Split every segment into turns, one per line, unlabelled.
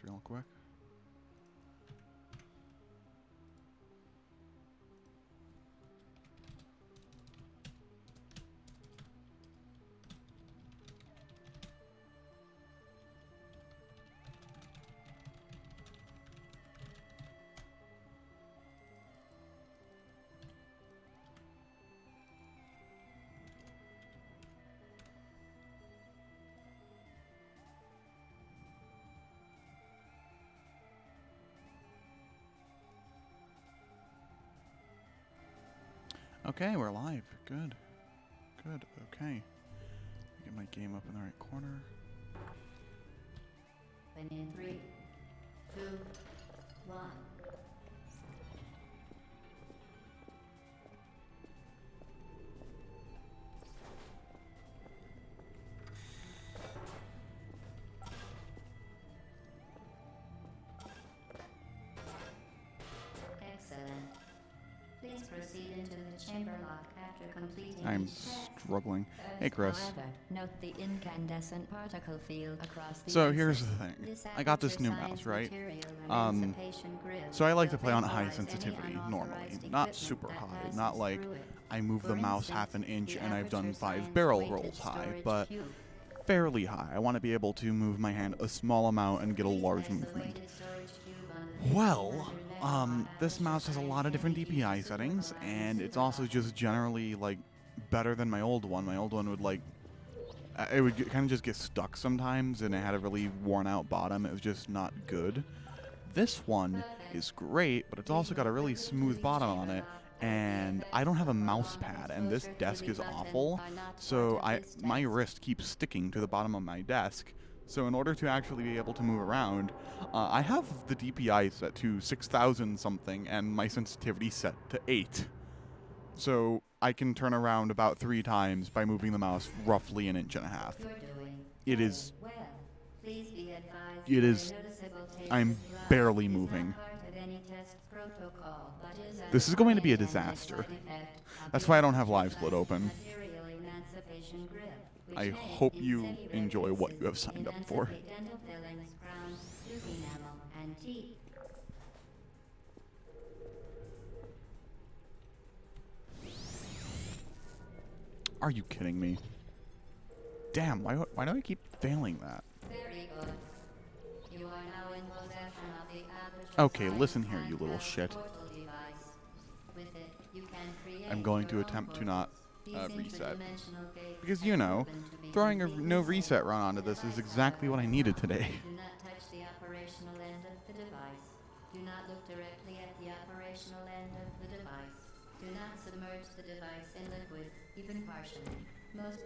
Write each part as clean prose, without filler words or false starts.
this real quick. Okay, we're live. Good. Good. Okay. Get my game up in the right corner.
In 3, 2, 1. Excellent. Please proceed into the chamber lock after completing
I'm
each test.
struggling. Hey, Chris.
However, note the incandescent particle field across the
So here's
axis.
the thing.
This
I got this
aperture
new
science
mouse, right?
material
Um,
emancipation grid
So I like
will
to play on high
vaporize any
sensitivity normally.
unauthorized
Not
equipment
super
that
high.
passes
Not like
through it.
I move the
For
mouse
instance,
half an inch
the
and I've done
aperture
5
science
barrel
weighted
rolls high,
storage
but
cube.
fairly high. I want to be able to move my hand a small amount and get a
Please
large
place the
movement.
weighted storage cube on the
Well,
under
this mouse has a lot of different DPI settings, and it's also just generally, like, better than my old one. My old one would, like, it would kind of just get stuck sometimes, and it had a really worn-out bottom. It was just not good. This one is great, but it's also got a really smooth bottom on it, and I don't have a mouse pad, and this desk is awful, so my wrist keeps sticking to the bottom of my desk. So in order to actually be able to move around, I have the DPI set to 6,000 something, and my sensitivity set to 8. So I can turn around about 3 times by moving the mouse roughly an inch and a half. It is,
Well, please be advised
it
that
is,
a noticeable taste
I'm
of blood
barely
is not
moving.
part of any test protocol, but is
This
an
is going to be a
unintended
disaster.
side effect of
That's
the
why I don't have
aperture
live split
science
open.
material emancipation grid, which
I
may,
hope
in
you
semi-rare
enjoy what
cases,
you have signed up for.
emancipate dental fillings, crowns, tooth enamel, and teeth.
Are you kidding me? Damn, why do I keep failing that?
Very good. You are now in possession of the aperture
Okay,
science
listen here, you little
handheld
shit.
portal device. With it, you can create
I'm going to
your own
attempt to not
portals. These
reset.
interdimensional gates
Because,
have
you know,
proven to be
throwing a
completely
no
safe.
reset run onto this is exactly what I needed today.
Do not touch the operational end of the device. Do not look directly at the operational end of the device. Do not submerge the device in liquid, even partially. Most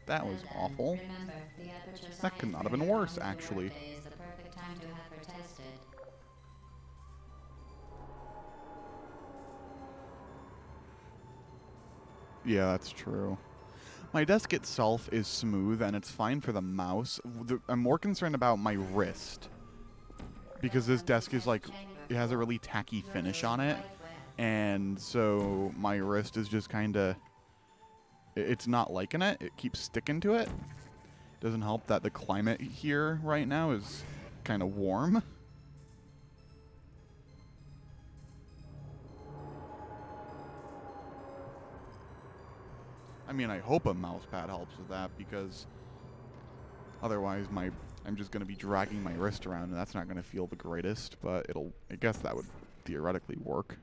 That was
and then,
awful.
Remember, the aperture
That could
science
not have been
fair
worse,
on the
actually.
workday is the perfect time to have her tested.
Yeah, that's true. My desk itself is smooth and it's fine for the mouse. I'm more concerned about my wrist. Because this desk is like, it has a really tacky finish on it. And so my wrist is just kind of, it's not liking it. It keeps sticking to it. Doesn't help that the climate here right now is kind of warm. I mean, I hope a mouse pad helps with that because otherwise I'm just going to be dragging my wrist around and that's not going to feel the greatest, but I guess that would theoretically work.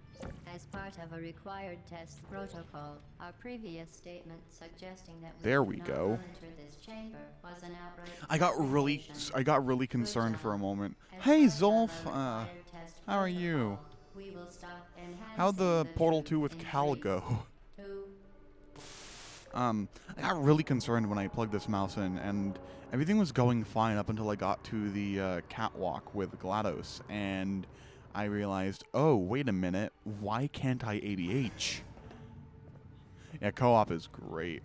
As part of a required test protocol, our previous statement suggesting that
There
would
we
not
go.
monitor this chamber was an outright
I got really concerned for a moment. Hey Zolf, how are you? How'd the Portal 2 with Cal go? I got really concerned when I plugged this mouse in, and everything was going fine up until I got to the catwalk with GLaDOS, and I realized, oh, wait a minute, why can't I ABH? Yeah, co-op is great.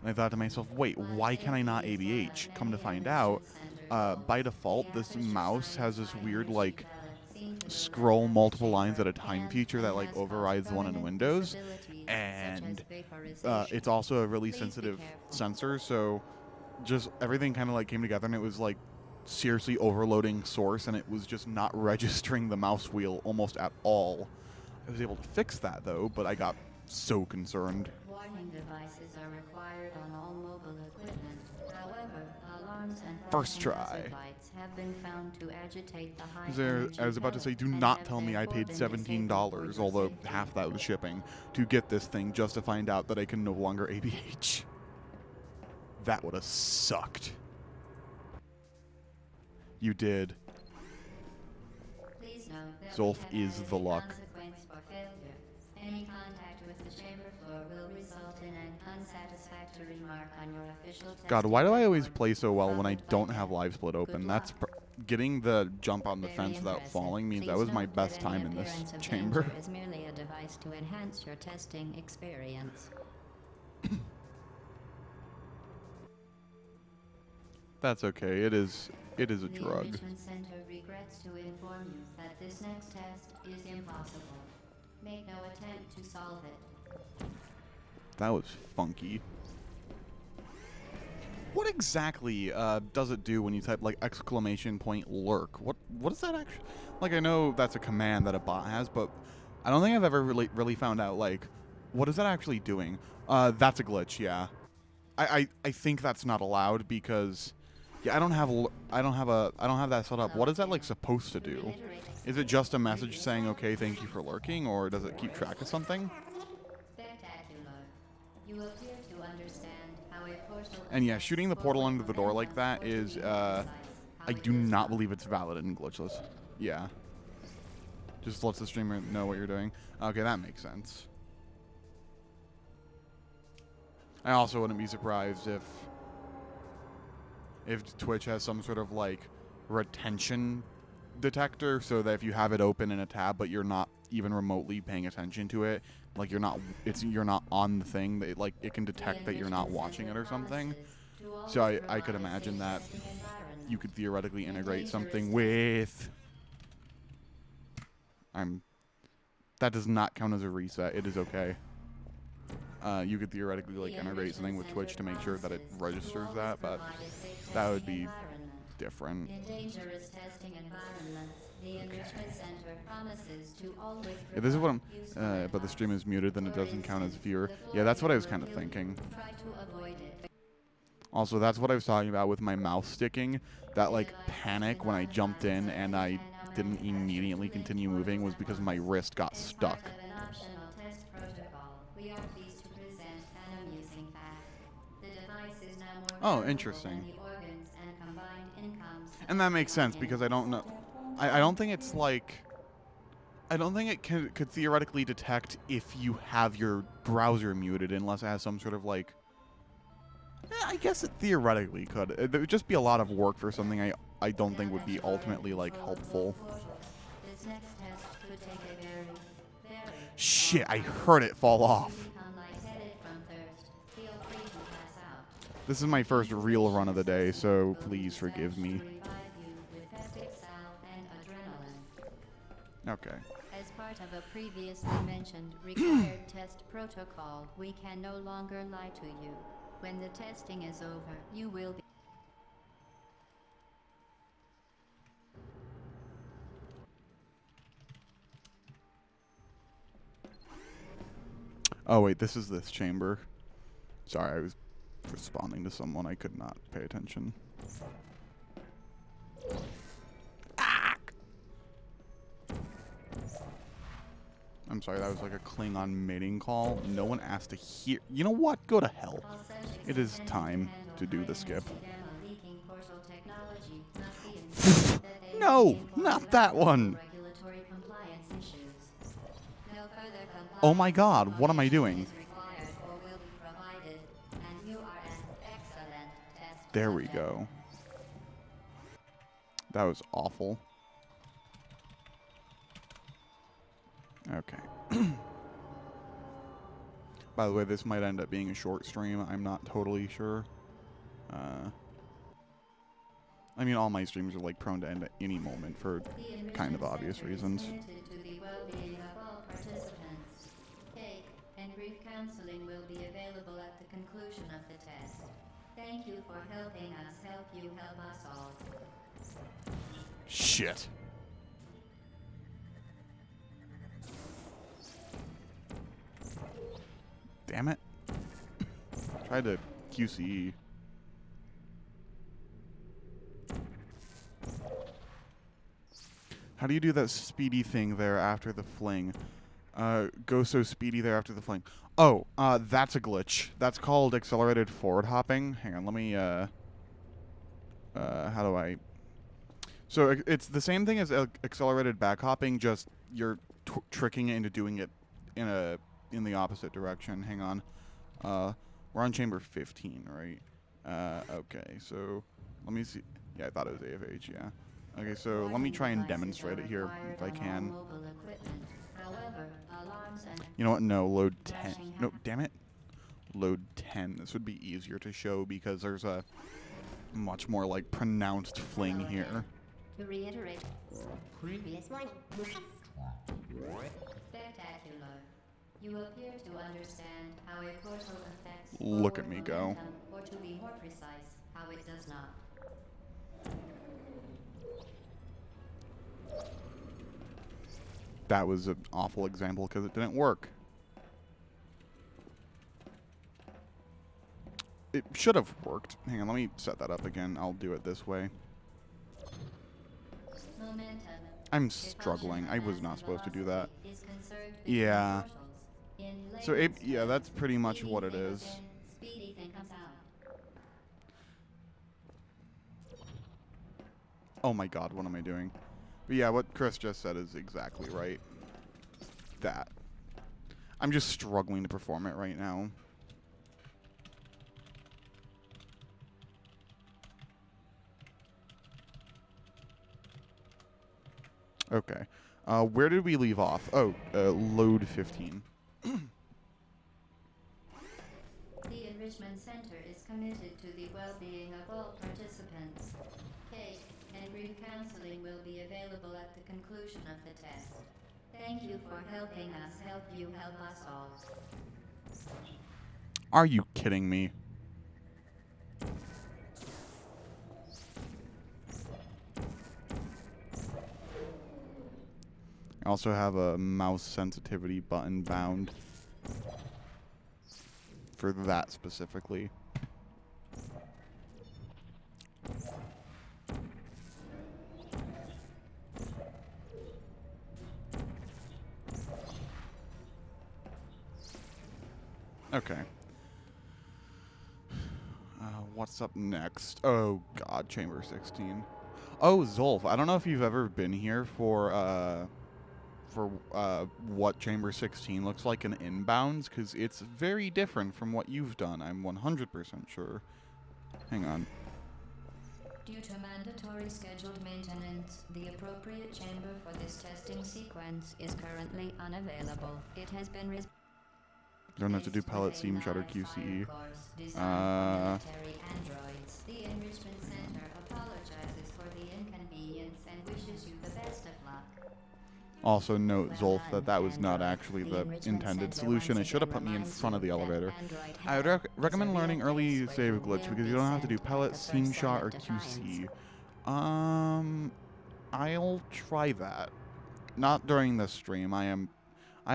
And I thought to myself, wait, why can I not ABH? Come to find out, by default, this mouse has this weird, like, scroll multiple lines at a time feature that, like, overrides the one in Windows. And it's also a really sensitive sensor, so just everything kind of, like, came together, and it was, like, seriously overloading source, and it was just not registering the mouse wheel almost at all. I was able to fix that though, but I got so concerned.
Warning devices are required on all mobile equipment. However, alarms and
First
flashing
try.
hazard lights have been found to agitate the high
I was about to say, do not tell me I paid $17, although half that was shipping, to get this thing just to find out that I can no longer ABH. That would have sucked. You did.
Please note that
Zolf
we have
is
added
the
a
luck.
consequence for failure. Any contact with the chamber floor will result in an unsatisfactory mark on your official
God,
testing
why do I always
record,
play so well when I
followed by
don't
death.
have live split open?
Good
That's
luck.
getting the jump on the
Very
fence without
impressive.
falling means that
Please
was my
note
best
that any
time in this
appearance of
chamber.
danger is merely a device to enhance your testing experience.
That's okay. It is a
The
drug.
Enrichment Center regrets to inform you that this next test is impossible. Make no attempt to solve it.
That was funky. What exactly does it do when you type like !lurk? What is that actually? Like, I know that's a command that a bot has, but I don't think I've ever really found out like what is that actually doing. That's a glitch. Yeah, I think that's not allowed because yeah, I don't have that set up. What is that like supposed to do? Is it just a message saying okay, thank you for lurking, or does it keep track of something?
Spectacular. You appear to understand how a portal.
And yeah, shooting the portal under the door like that is, I do not believe it's valid in glitchless. Yeah. Just lets the streamer know what you're doing. Okay, that makes sense. I also wouldn't be surprised if Twitch has some sort of like retention detector, so that if you have it open in a tab but you're not even remotely paying attention to it, like you're not on the thing, that it can detect that you're not watching it or something. So I could imagine that you could theoretically integrate something with that does not count as a reset. It is okay. You could theoretically like integrate something with Twitch to make sure that it registers that, but that would be different.
In dangerous testing environments, the Enrichment Center promises to always
Yeah, this is what
provide useful
but the stream is muted, then it
For
doesn't count as
instance,
viewer.
the
Yeah, that's what I was
floor
kind of
will
thinking.
Try to avoid it.
Also, that's what I was talking about with my mouse sticking. That like panic when I jumped in and I didn't immediately continue moving was because my wrist got
As
stuck.
part of an optional test protocol, we are pleased to present an amusing fact. The device is now more
Oh,
powerful
interesting.
than the organs and combined incomes of
And that makes sense
human
because I don't know. I don't think it's like. I don't think it could theoretically detect if you have your browser muted unless it has some sort of like. I guess it theoretically could. It would just be a lot of work for something I don't think would be ultimately like helpful.
This next test could take a very
Shit, I heard it fall off.
become lightheaded from thirst. Feel free to pass out.
This is my first real run of the day, so please forgive me.
To revive you with peptic salve and adrenaline.
Okay.
As part of a previously mentioned required test protocol, we can no longer lie to you. When the testing is over, you will be.
Oh wait, this is this chamber. Sorry, I was responding to someone. I could not pay attention. Ah! I'm sorry, that was like a Klingon mating call. No one asked to hear. You know what? Go to hell.
All subjects
It is
intended to
time
handle
to do the
high-energy
skip.
gamma-leaking portal technology must be informed that they
No,
may be informed
not
about
that
local
one.
regulatory compliance issues. No further
Oh my God,
compliance
what am I
information
doing?
is required or will be provided, and you are an excellent test
There we
subject.
go. That was awful. Okay. By the way, this might end up being a short stream. I'm not totally sure. I mean, all my streams are like prone to end at any moment for
The Enrichment
kind of obvious
Center is
reasons.
committed to the well-being of all participants. Cake and brief counseling will be available at the conclusion of the test. Thank you for helping us help you help us all.
Shit. Damn it. Tried to QCE. How do you do that speedy thing there after the fling? Go so speedy there after the fling. Oh, that's a glitch. That's called accelerated forward hopping. Hang on, let me, how do I... So it's the same thing as accelerated back hopping, just you're tricking it into doing it in the opposite direction. Hang on. We're on chamber 15, right? Okay, so let me see. Yeah, I thought it was AFH, yeah. Okay, so let me try and demonstrate it here if I can. You know what? No, load 10. No, damn it. Load 10. This would be easier to show because there's a much more, like, pronounced fling here.
To reiterate, previous warning. Spectacular. You appear to understand how a portal affects
Look at me go.
momentum, or to be more precise, how it does not.
That was an awful example because it didn't work. It should have worked. Hang on, let me set that up again. I'll do it this way.
Momentum.
I'm struggling. I was not supposed to do that.
Is conserved between
Yeah.
portals. In
So,
layman's
yeah,
terms,
that's pretty much what it
speedy thing
is.
goes in, speedy thing comes out.
Oh my god, what am I doing? But yeah, what Chris just said is exactly right. That. I'm just struggling to perform it right now. Okay. Where did we leave off? Oh, load 15.
The Enrichment Center is committed to the well-being of all participants. Cake and brief counseling will be available at the conclusion of the test. Thank you for helping us help you help us all.
Are you kidding me? I also have a mouse sensitivity button bound for that specifically. Okay. What's up next? Oh god, chamber 16. Oh, Zolf, I don't know if you've ever been here for what chamber 16 looks like in inbounds, because it's very different from what you've done. I'm 100% sure. Hang on.
Due to mandatory scheduled maintenance, the appropriate chamber for this testing sequence is currently unavailable. It has been
Don't have to do pellet seam shutter QCE.
The Enrichment Center apologizes for the inconvenience and wishes you the best of luck.
Also note, Zolf, that was not actually the intended solution. It should have put me in front of the elevator. I would recommend learning early save glitch because you don't have to do pellet, seam shot, or QC. I'll try that. Not during this stream. I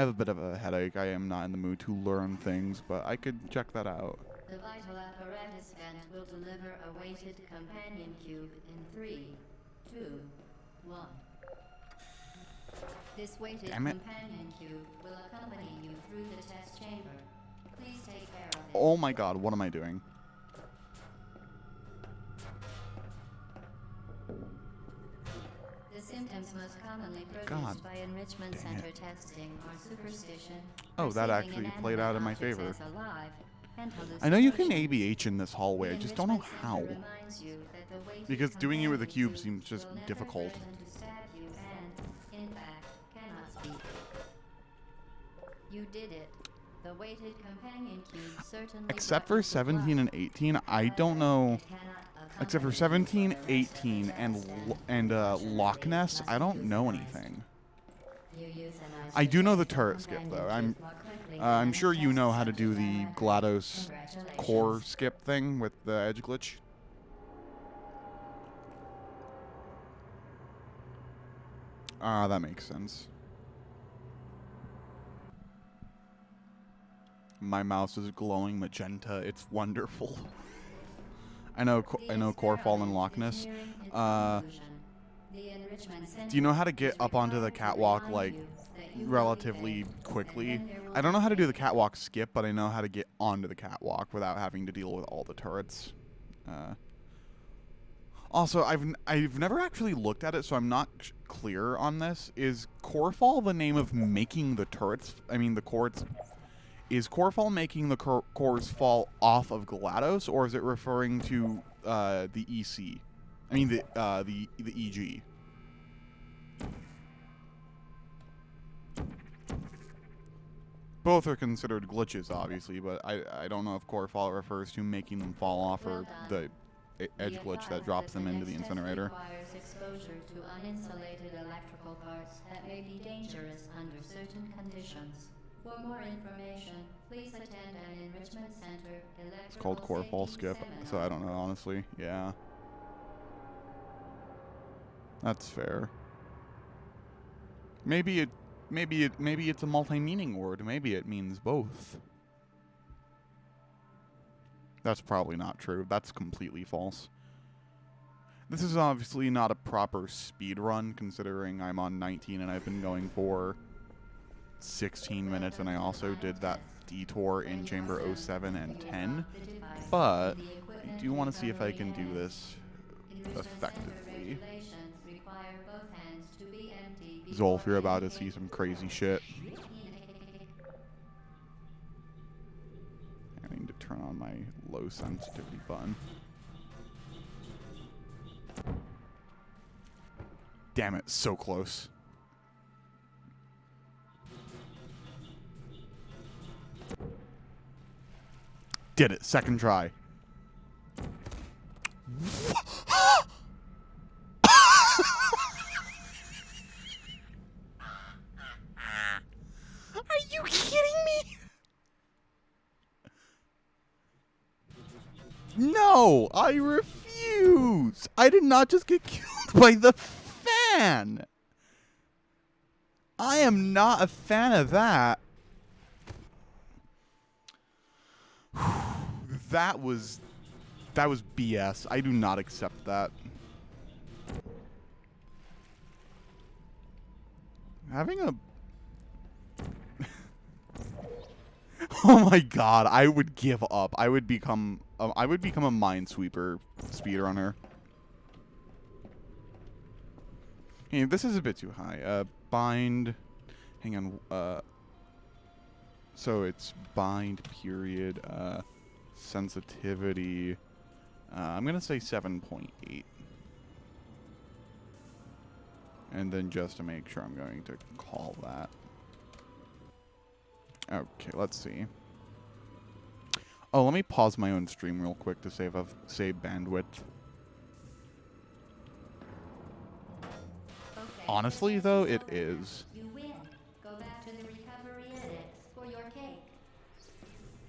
have a bit of a headache. I am not in the mood to learn things, but I could check that out.
The vital apparatus vent will deliver a weighted companion cube in 3, 2, 1. This weighted companion cube will accompany you through the test chamber. Please take care of it.
Oh my god, what am I doing?
The symptoms most commonly produced by Enrichment Center testing are superstition.
Oh, that
perceiving
actually
inanimate
played out in my
objects
favor.
as alive, and
I know you can
hallucinations.
ABH in this hallway, I just don't know how. Because doing it with a cube seems just difficult.
You did it. The weighted companion cube certainly
Except for 17 and 18, I don't know. Except for 17, 18, and Loch Ness, I don't know anything. I do know the turret skip though. I'm sure you know how to do the GLaDOS core skip thing with the edge glitch. Ah, that makes sense. My mouse is glowing magenta. It's wonderful. I know Corefall and Loch Ness. Do you know how to get up onto the catwalk, like, relatively quickly? I don't know how to do the catwalk skip, but I know how to get onto the catwalk without having to deal with all the turrets. Also, I've never actually looked at it, so I'm not clear on this. Is Corefall the name of making the turrets? I mean, the cores. Is Corefall making the cores fall off of GLaDOS, or is it referring to the EC? I mean, the EG. Both are considered glitches, obviously, but I don't know if Corefall refers to making them fall off or the edge glitch that drops them into the incinerator.
Requires exposure to uninsulated electrical parts that may be dangerous under certain conditions. For more information, please attend an Enrichment Center electrical
It's called Corefall Skip, so I don't know, honestly. Yeah. That's fair. Maybe it's a multi-meaning word. Maybe it means both. That's probably not true. That's completely false. This is obviously not a proper speed run, considering I'm on 19 and I've been going for 16 minutes, and I also did that detour in Chamber 07 and 10. But I do want to see if I can do this effectively. Zolf, you're about to see some crazy shit. I need to turn on my low sensitivity button. Damn it, so close. Did it, second try. Are you kidding me? No, I refuse. I did not just get killed by the fan. I am not a fan of that. That was BS. I do not accept that. Having a oh my god, I would give up. I would become a Minesweeper speedrunner. Hey, this is a bit too high. Bind. Hang on. So it's bind period. Sensitivity. I'm gonna say 7.8. And then just to make sure, I'm going to call that. Okay, let's see. Oh, let me pause my own stream real quick to save bandwidth.
Okay.
Honestly, though, it is.
You win. Go back to the recovery index for your cake.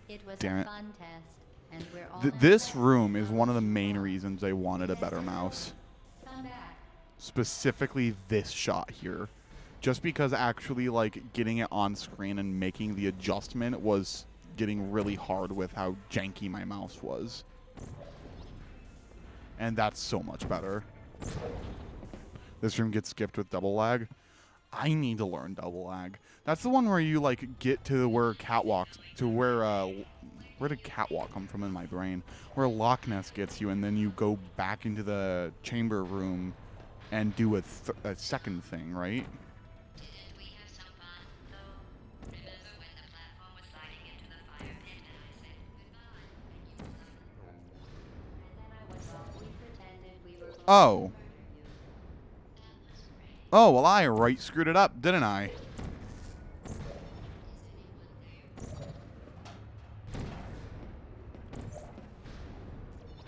It was
Damn
a
it.
fun test, and we're all
This room is one of the main reasons I wanted a better mouse.
Come back.
Specifically this shot here. Just because actually, like, getting it on screen and making the adjustment was getting really hard with how janky my mouse was. And that's so much better. This room gets skipped with double lag. I need to learn double lag. That's the one where you, like, get to where catwalks, to where did catwalk come from in my brain? Where Loch Ness gets you, and then you go back into the chamber room and do a second thing, right?
Didn't we have some fun, though? Remember when the platform was sliding into the fire pit and I said goodbye and you and then I was off. We pretended we were going to
Oh.
murder you. That was great.
Oh, well, I right screwed it up, didn't I?
Is anyone there?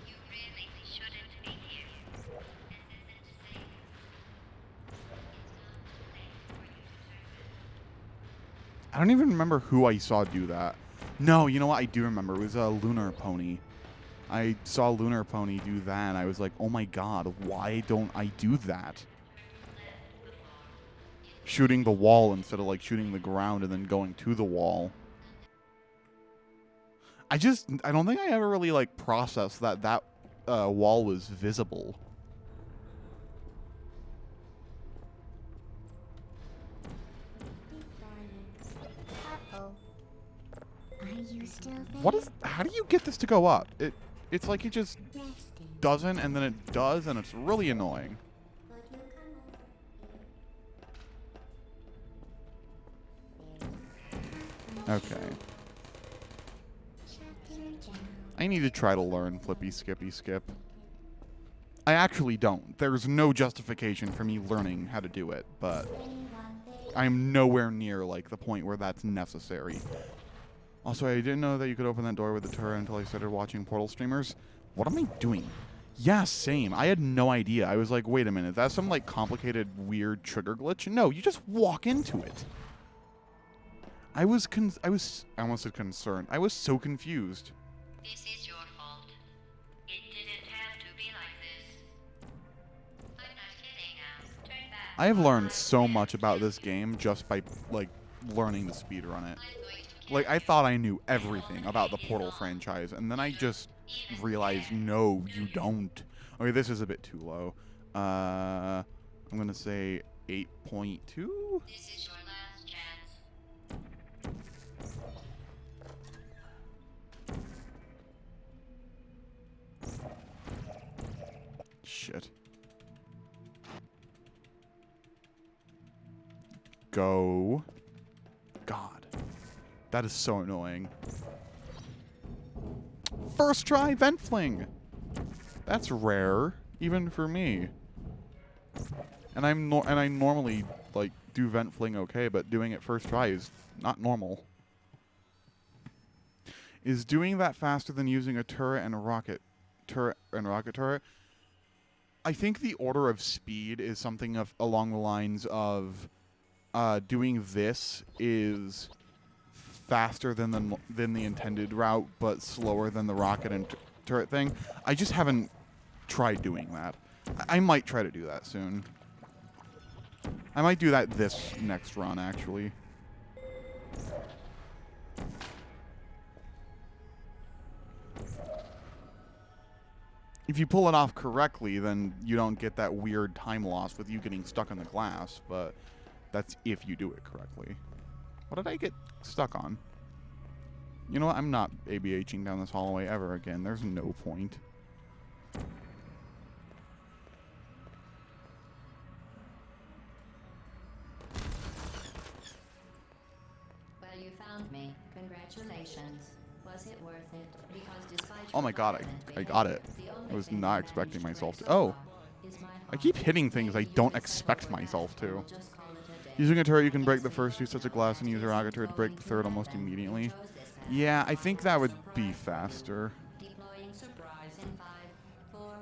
You really shouldn't be here. This isn't safe.
I don't even remember who I saw do that. No, you know what? I do remember. It was a Lunar Pony. I saw Lunar Pony do that, and I was like, oh my god, why don't I do that? shooting the wall instead of like shooting the ground and then going to the wall. I don't think I ever really like processed that wall was visible.
Uh-oh. Are you still there?
What is? How do you get this to go up? It's like it just
Resting.
doesn't, and then it does, and it's really annoying.
Would you come over here?
Okay.
Shut it down.
I need to try to learn Flippy Skippy Skip. I actually don't. There's no justification for me learning how to do it, but I'm nowhere near like the point where that's necessary. Also, I didn't know that you could open that door with the turret until I started watching Portal streamers. What am I doing? Yeah, same. I had no idea. I was like, wait a minute, that's some like complicated, weird trigger glitch? No, you just walk into it. I almost said concerned. I was so confused.
This is your fault. It didn't have to be like this. I'm not kidding now. Turn back.
I have learned so much about this game just by like learning to speedrun it.
I'm going to kill
Like, I thought I knew everything about the Portal franchise, and then I just realized, no, you don't. Okay, this is a bit too low. I'm gonna say 8.2?
This is your last chance.
Shit. Go. God. That is so annoying. First try vent fling. That's rare, even for me. And I normally like do vent fling okay, but doing it first try is not normal. Is doing that faster than using a turret and a rocket turret? I think the order of speed is something along the lines of doing this is faster than the intended route, but slower than the rocket and turret thing. I just haven't tried doing that. I might try to do that soon. I might do that this next run, actually. If you pull it off correctly, then you don't get that weird time loss with you getting stuck on the glass, but that's if you do it correctly. What did I get stuck on? You know what? I'm not ABHing down this hallway ever again. There's no point.
Well, you found me. Congratulations. Was it worth it? Because despite
Oh my god, I got it. I was not expecting myself to. Oh! I keep hitting things I don't expect myself to. Using a turret, you can break the first 2 sets of glass and use a rocket turret to break the third almost immediately. Yeah, I think that would be faster.
Deploying surprise in 5, 4.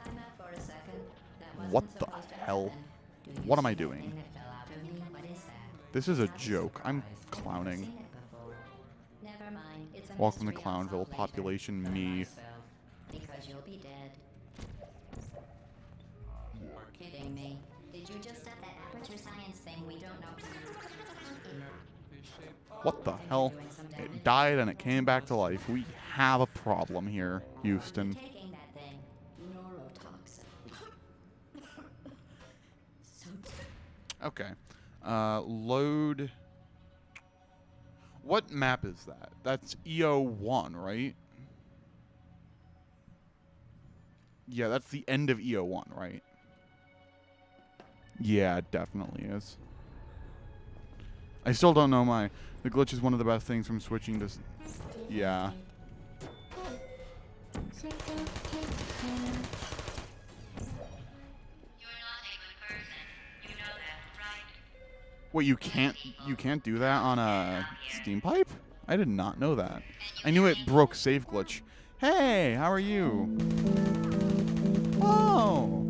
Time out for a second. That wasn't
What the
supposed to
hell?
happen. Do you
What am I
see
doing?
anything that fell out of me? What is that?
This is a
Sounds
joke. I'm
surprised.
clowning.
Seen it before. Never mind. It's a
Welcome to
mystery I'll
Clownville.
solve later.
Population
For
me.
myself. Because you'll be dead. Kidding me. Did you just set that aperture science thing we don't know?
What the hell? It died and it came back to life. We have a problem here, Houston.
Taking that thing. Neurotoxin. So
Okay. Load. What map is that? That's EO1, right? Yeah, that's the end of EO1, right? Yeah, it definitely is. I still don't know my... The glitch is one of the best things from switching to... Yeah.
you're not a good person. You know that, right?
Wait, you can't do that on a Steam pipe? I did not know that. I knew it broke save glitch. Hey, how are you? Oh!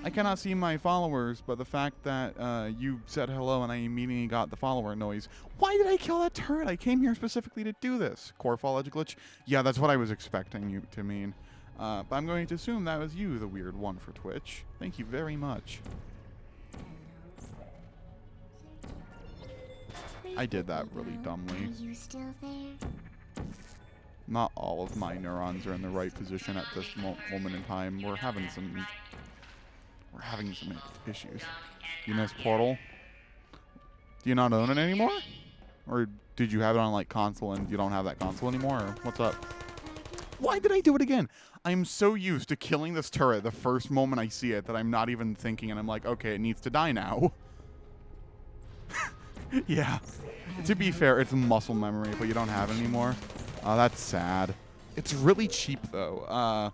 I cannot see my followers, but the fact that you said hello and I immediately got the follower noise. Why did I kill that turret? I came here specifically to do this. Core fall edge glitch? Yeah, that's what I was expecting you to mean. But I'm going to assume that was you, the weird one for Twitch. Thank you very much. I did that really
Are
dumbly.
you still there?
Not all of my neurons are in the right position at this moment in time. We're having some issues. You miss Portal? Do you not own it anymore? Or did you have it on like console and you don't have that console anymore? Or what's up? Why did I do it again? I'm so used to killing this turret the first moment I see it that I'm not even thinking, and I'm like, okay, it needs to die now. Yeah. To be fair, it's muscle memory, but you don't have it anymore. Oh, that's sad. It's really cheap though.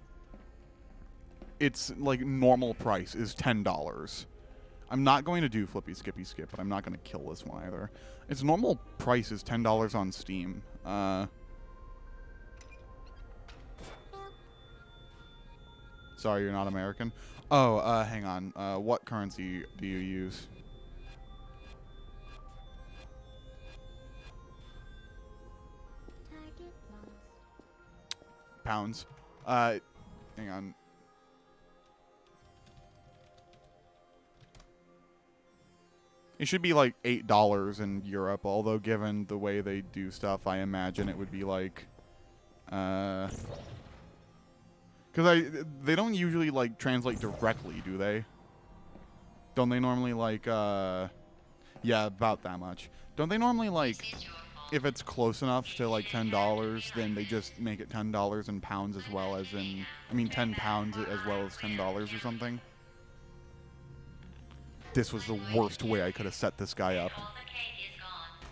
It's like normal price is $10. I'm not going to do Flippy Skippy Skip, but I'm not going to kill this one either. Its normal price is $10 on Steam. Sorry, you're not American. Oh, hang on. What currency do you use?
Target lost.
Pounds. Hang on. It should be like $8 in Europe, although given the way they do stuff, I imagine it would be like, because they don't usually like translate directly, do they? Don't they normally like, yeah, about that much. Don't they normally like, if it's close enough to like $10, then they just make it $10 in pounds as well as in, I mean 10 pounds as well as $10 or something? This was the worst way I could have set this guy up.
All the cake is gone.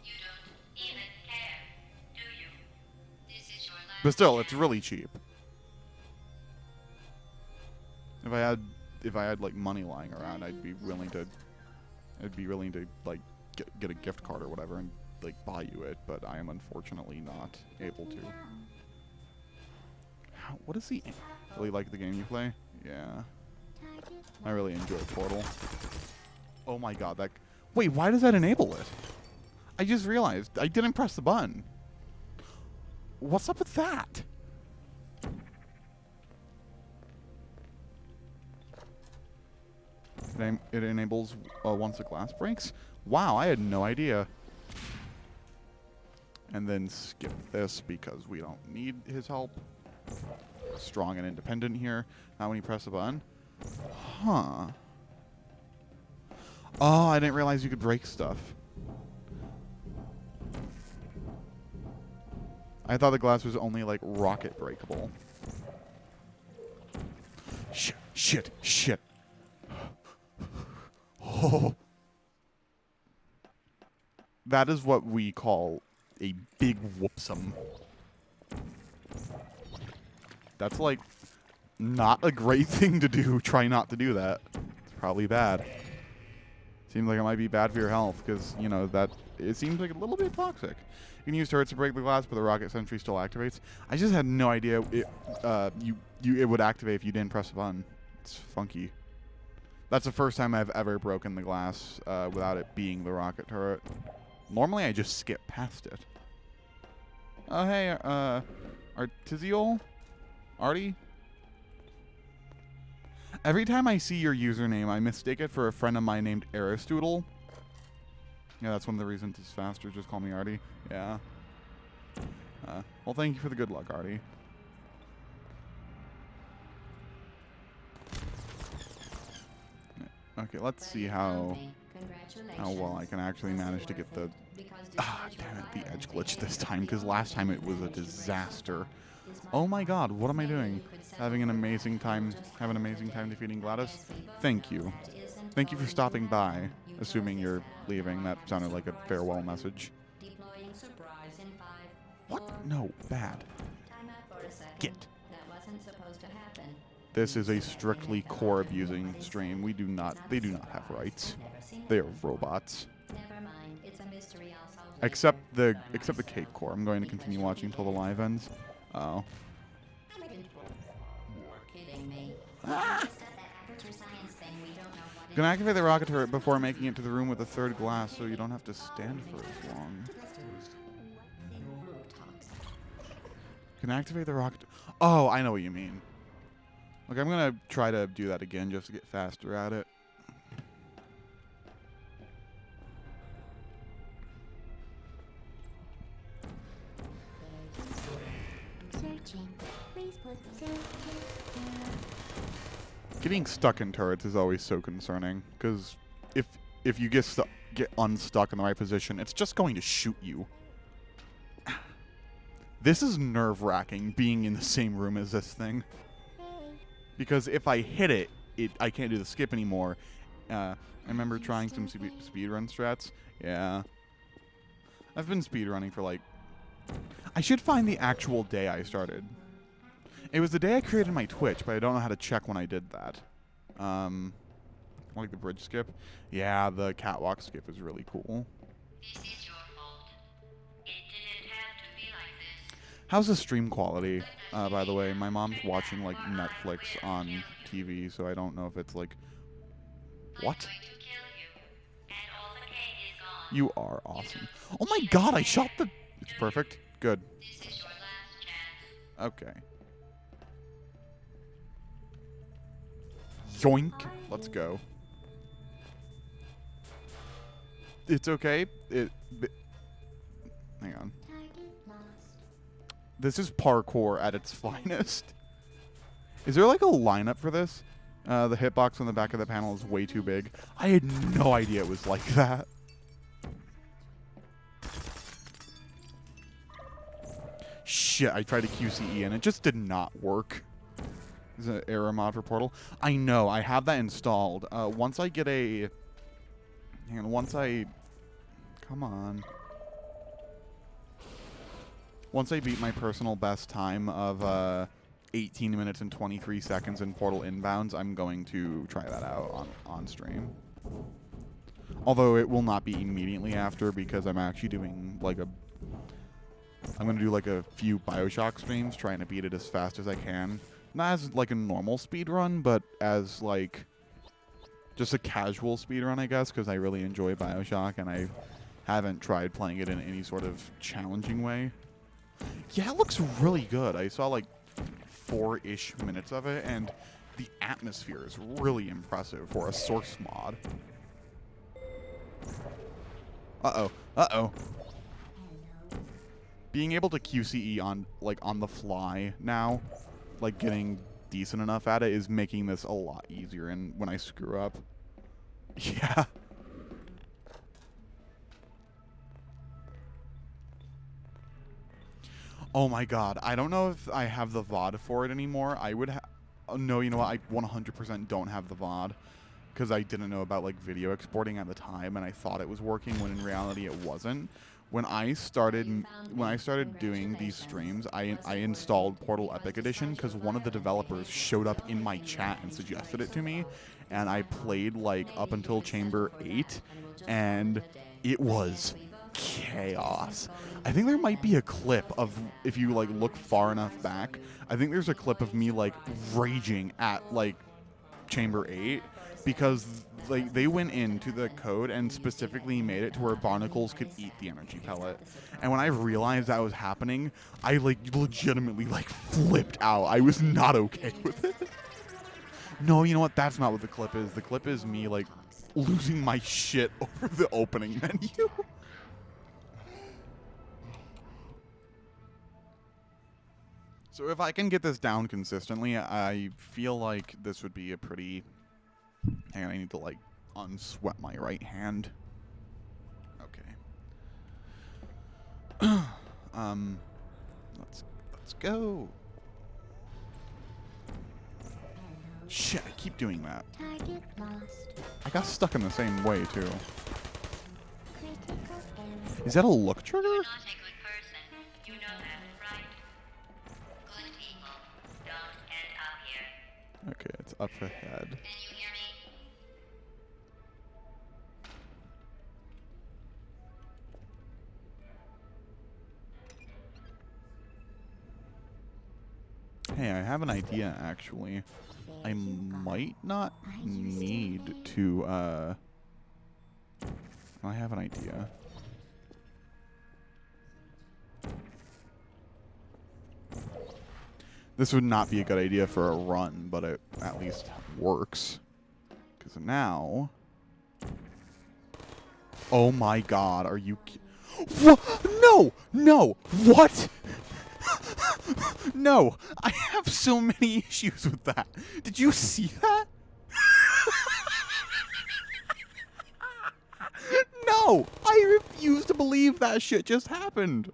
You don't even care, do you? This is your last
But still, it's
chance.
really cheap. If I had like money lying around, I'd be willing to like get a gift card or whatever and like buy you it, but I am unfortunately not able to. What is the really like the game you play? Yeah.
Target
I really enjoy Portal. Oh my god, that... Wait, why does that enable it? I just realized. I didn't press the button. What's up with that? It enables once the glass breaks? Wow, I had no idea. And then skip this because we don't need his help. Strong and independent here. Now when you press the button... Huh. Oh, I didn't realize you could break stuff. I thought the glass was only, like, rocket breakable. Shit. Oh. That is what we call a big whoopsum. That's, like, not a great thing to do. Try not to do that. It's probably bad. Seems like it might be bad for your health because, you know, that it seems like a little bit toxic. You can use turrets to break the glass, but the rocket sentry still activates. I just had no idea it would activate if you didn't press the button. It's funky. That's the first time I've ever broken the glass without it being the rocket turret. Normally I just skip past it. Oh, hey, Artiziol? Artie? Every time I see your username, I mistake it for a friend of mine named Aristotle. Yeah, that's one of the reasons it's faster. Just call me Artie. Yeah. Well, thank you for the good luck, Artie. Okay, let's see how well I can actually manage to get the... Ah, damn it, the edge glitch this time, because last time it was a disaster. Oh my god, what am I doing? Having an amazing time defeating GLaDOS? Thank you. Thank you for stopping by, assuming you're leaving. That sounded like a farewell message. What? No, bad. Get. This is a strictly core abusing stream. They do not have rights. They are robots. Except the cake core. I'm going to continue watching until the live ends. Oh. You can activate the rocket turret before making it to the room with the third glass, so you don't have to stand for as long. Can activate the rocket... Oh, I know what you mean. Okay, I'm going to try to do that again just to get faster at it.
Charging. Please put safety down.
Getting stuck in turrets is always so concerning, because if you get unstuck in the right position, it's just going to shoot you. This is nerve-wracking, being in the same room as this thing.
Hey.
Because if I hit it, I can't do the skip anymore. I remember trying some speedrun strats. Yeah. I've been speedrunning for, like... I should find the actual day I started. It was the day I created my Twitch, but I don't know how to check when I did that. Like the bridge skip. Yeah, the catwalk skip is really cool.
This is your fault. It didn't have to be like this.
How's the stream quality? By the way, my mom's watching like Netflix on TV, so I don't know if it's like... What?
I'm going to kill you, and all the cake is gone.
You are awesome. Oh my god, I shot the... It's perfect. Good.
This is your last chance.
Okay. Yoink. Let's go. It's okay. Hang on.
Target lost.
This is parkour at its finest. Is there like a lineup for this? The hitbox on the back of the panel is way too big. I had no idea it was like that. Shit, I tried to QCE and it just did not work. Is it an error mod for Portal? I know, I have that installed. Once I get a... Hang on, once I... Come on. Once I beat my personal best time of 18 minutes and 23 seconds in Portal Inbounds, I'm going to try that out on stream. Although it will not be immediately after, because I'm actually doing like a... I'm going to do like a few Bioshock streams, trying to beat it as fast as I can. Not as like a normal speed run, but as like just a casual speed run, I guess, because I really enjoy Bioshock and I haven't tried playing it in any sort of challenging way. Yeah, it looks really good. I saw like 4-ish minutes of it, and the atmosphere is really impressive for a source mod. Uh-oh. Uh-oh.
Hello.
Being able to QCE on the fly now, like getting decent enough at it, is making this a lot easier. And when I screw up, yeah. Oh my god, I don't know if I have the VOD for it anymore. I would no, you know what? I 100% don't have the VOD because I didn't know about like video exporting at the time, and I thought it was working when in reality it wasn't. When I started doing these streams, I installed Portal Epic Edition because one of the developers showed up in my chat and suggested it to me, and I played like up until Chamber 8, and it was chaos. I think there might be a clip of, if you like look far enough back, I think there's a clip of me like raging at like Chamber 8 because like they went into the code and specifically made it to where barnacles could eat the energy pellet. And when I realized that was happening, I like legitimately like flipped out. I was not okay with it. No, you know what? That's not what the clip is. The clip is me like losing my shit over the opening menu. So if I can get this down consistently, I feel like this would be a pretty... Hang on, I need to like unsweat my right hand. Okay. Let's go. Shit, I keep doing that.
Target lost.
I got stuck in the same way too.
Critical error.
Is that a look trigger?
You're not a good person. You know that, right? Good people don't end up here.
Okay, it's up ahead.
Can you hear me?
Hey, I have an idea actually. I might not need to, I have an idea. This would not be a good idea for a run, but it at least works. Because now... Oh my god, are you... What? No! No! What? No, I have so many issues with that. Did you see that? No, I refuse to believe that shit just happened.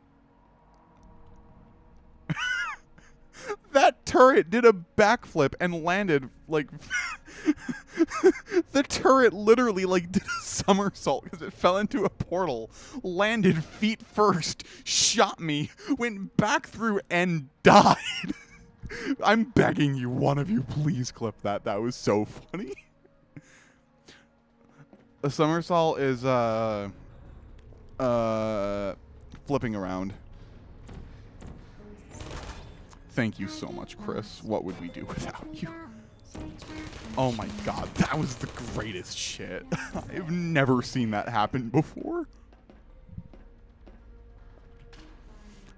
That turret did a backflip and landed like the turret literally like did a somersault because it fell into a portal, landed feet first, shot me, went back through and died. I'm begging you, one of you, please clip that. That was so funny. A somersault is flipping around. Thank you so much, Chris. What would we do without you? Oh my god, that was the greatest shit. I've never seen that happen before.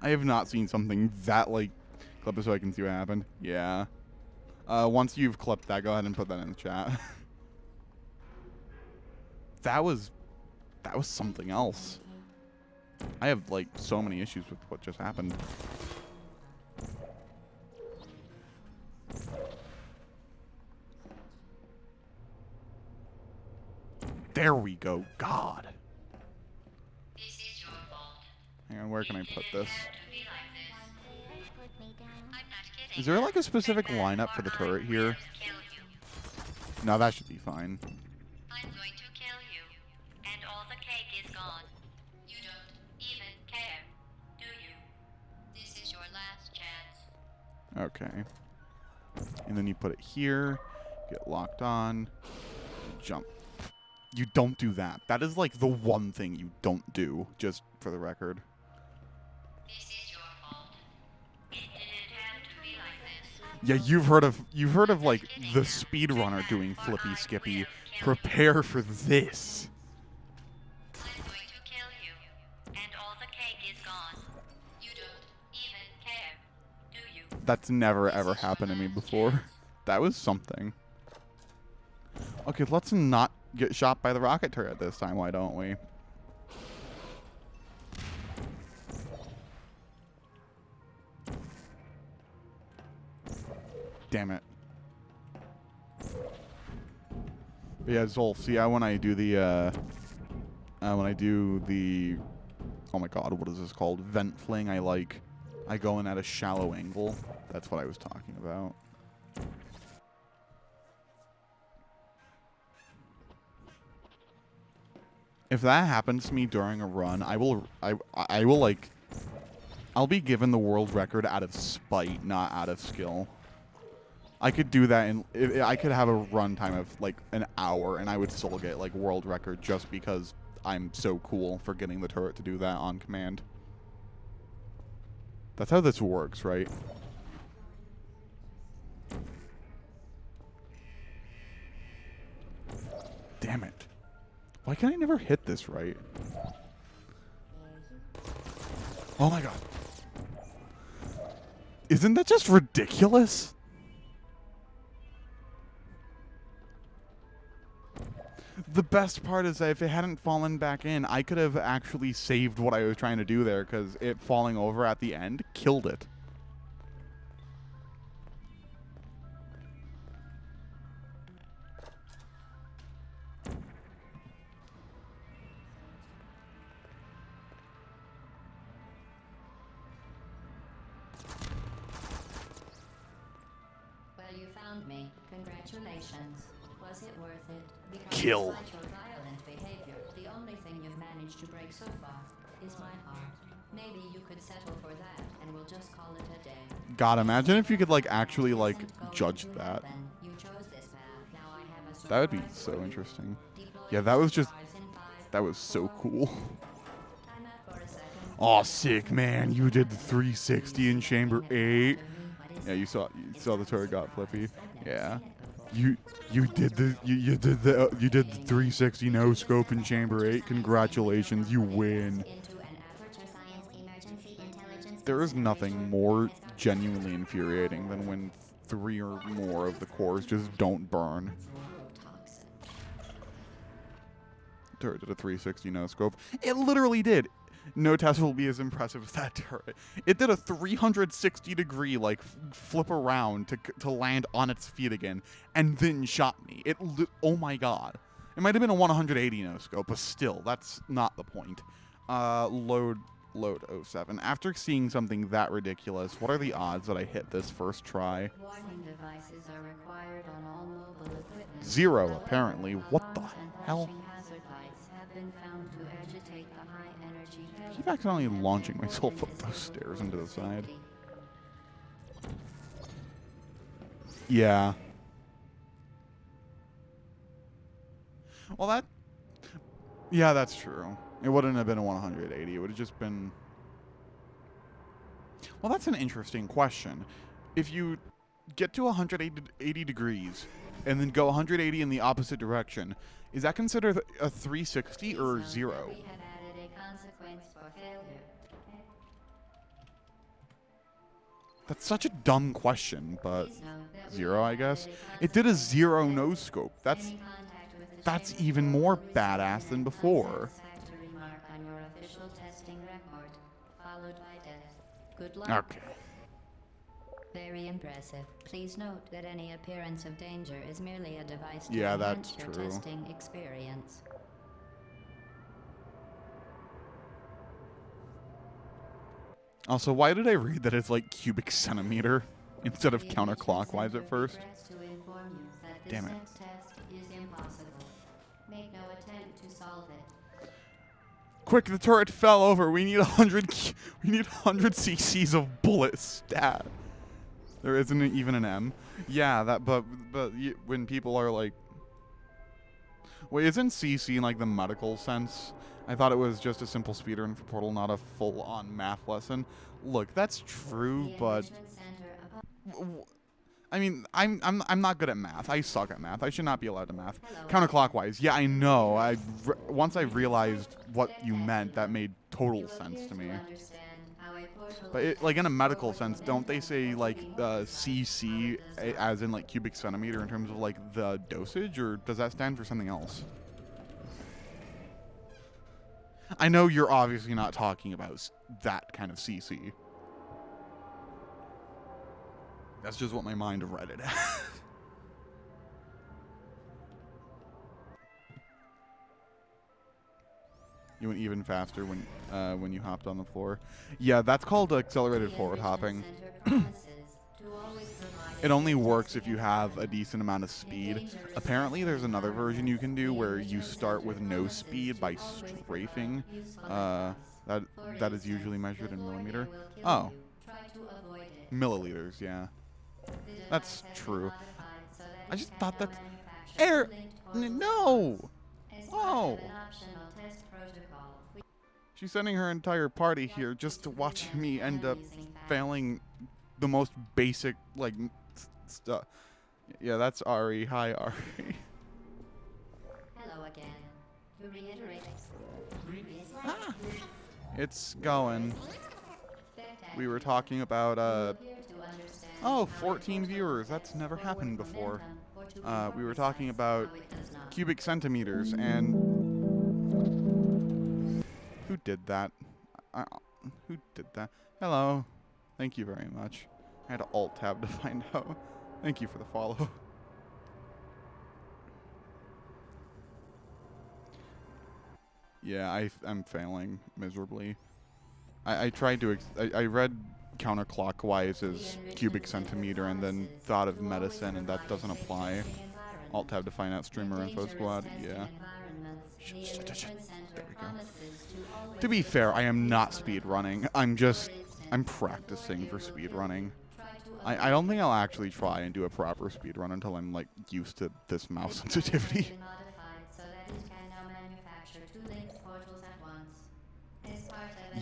I have not seen something that, like, clip it so I can see what happened. Yeah. Once you've clipped that, go ahead and put that in the chat. That was something else. I have, like, so many issues with what just happened. There we go. God.
This is your fault.
Hang on, where can I put this?
Put me down.
I'm not kidding.
Is there like a specific lineup for the turret here?
Kill you.
No, that should be fine.
I'm going to kill you, and all the cake is gone. You don't even care, do you? This is your last chance.
Okay. And then you put it here, get locked on, jump. You don't do that. That is like the one thing you don't do, just for the record.
This is your fault. It didn't have to be like this.
Yeah, you've heard of like the speedrunner doing flippy skippy. Prepare for this.
I'm going to kill you, and all the cake is gone. You don't even care, do you?
That's never ever happened to me before. That was something. Okay, let's not get shot by the rocket turret this time, why don't we? Damn it. But yeah, Zolf, see, when I do the, oh my god, what is this called? Vent fling, I go in at a shallow angle. That's what I was talking about. If that happens to me during a run, I'll be given the world record out of spite, not out of skill. I could do that, and I could have a run time of like an hour, and I would still get like world record just because I'm so cool for getting the turret to do that on command. That's how this works, right? Damn it. Why can I never hit this right? Oh my god. Isn't that just ridiculous? The best part is that if it hadn't fallen back in, I could have actually saved what I was trying to do there, because it falling over at the end killed it.
Well, you found me. Congratulations. Was it worth it? Because
Kill.
despite your violent behavior, the only thing you've managed to break so far is my heart. Maybe you could settle for that, and we'll just call it a day.
God, imagine if you could like actually like
Isn't going
judge
to
that.
happen. You chose this path. Now I have a
That would be
surprise
so
for you.
interesting.
Deploy
Yeah, that was just
stars in 5,
that was so cool.
Time out for a second.
Aw, sick, man. You did the 360 in chamber 8. Yeah, you saw the turret got flippy. Yeah. You did the 360 no scope in chamber 8. Congratulations, you win.
Into an aperture science emergency intelligence.
There is nothing more genuinely infuriating than when 3 or more of the cores just don't burn.
Toxin.
Turret did a 360 no scope. It literally did. No test will be as impressive as that turret. It did a 360-degree like flip around to land on its feet again, and then shot me. Oh my god! It might have been a 180 no scope, but still, that's not the point. Load oh 07. After seeing something that ridiculous, what are the odds that I hit this first try?
Warning devices are required on all mobile equipment.
0, apparently. What the
Alarms and
hell?
flashing hazard lights have been found to agitate the high energy
I keep accidentally launching myself up those stairs into the side. Yeah. Well, yeah, that's true. It wouldn't have been a 180. It would have just been... Well, that's an interesting question. If you get to 180 degrees and then go 180 in the opposite direction, is that considered a 360 or 0?
We have added a consequence for failure.
That's such a dumb question, but
Please note that we
0, I
have
guess.
added
It did a
consequence
0
for
no scope. That's
any contact with the
that's
chamber
even
will
more
receive
badass than
an
before.
unsatisfactory mark on your official testing record, followed by death. Good luck.
okay.
Very impressive. Please note that any appearance of danger is merely a device to
Yeah,
enhance
that's
your
true.
testing experience.
Also, why did I read that it's like cubic centimeter instead of
The Enrichment
counterclockwise
Center
at first?
regrets to inform you that this
Damn it.
next test is impossible. Make no attempt to solve it.
Quick, the turret fell over. We need 100. We need 100 cc's of bullets. Stat. There isn't even an M. Yeah, that. But when people are like, wait, isn't CC in like the medical sense? I thought it was just a simple speedrun for Portal, not a full-on math lesson. Look, that's true,
The
but
Enrichment Center above.
I mean, I'm not good at math. I suck at math. I should not be allowed to math.
Hello.
Counterclockwise. Yeah, I know. Once I realized what you meant, that made total
You
sense
appear
to me.
understand how a portal
But like in a medical sense,
forward
don't they
mental
say like
activity
CC as in like cubic centimeter in terms of like the dosage, or does that stand for something else? I know you're obviously not talking about that kind of CC. That's just what my mind read it as. You went even faster when you hopped on the floor. Yeah, that's called accelerated
The
forward
Enrichment
hopping.
Center promises to always provide
It only
a
works
testing
if you have a decent amount of speed. Apparently, there's another version you can do where you start with no speed by strafing. That is usually measured in millimeter. Oh, milliliters, yeah. That's true. I just thought that air. No. Oh. She's sending her entire party here just to watch me end up failing the most basic like stuff. Yeah, that's Ari. Hi, Ari.
Hello again. To reiterate,
Ah, it's going. We were
spectacular.
talking about
You appear to understand
oh,
how a
14
portal
viewers. That's
affects
never
forward
happened before.
momentum, or to be more
We were talking
precise,
about
how it does not.
cubic centimeters, and who did that? Who did that? Hello. Thank you very much. I had to alt tab to find out. Thank you for the follow. Yeah, I'm failing miserably. I tried to I read counterclockwise as cubic centimeter and then thought of medicine, and that doesn't apply. Alt tab to find out streamer info squad. Yeah. There we go. To be fair, I am not speed running. I'm practicing for speed running. I don't think I'll actually try and do a proper speed run until I'm like used to this mouse sensitivity.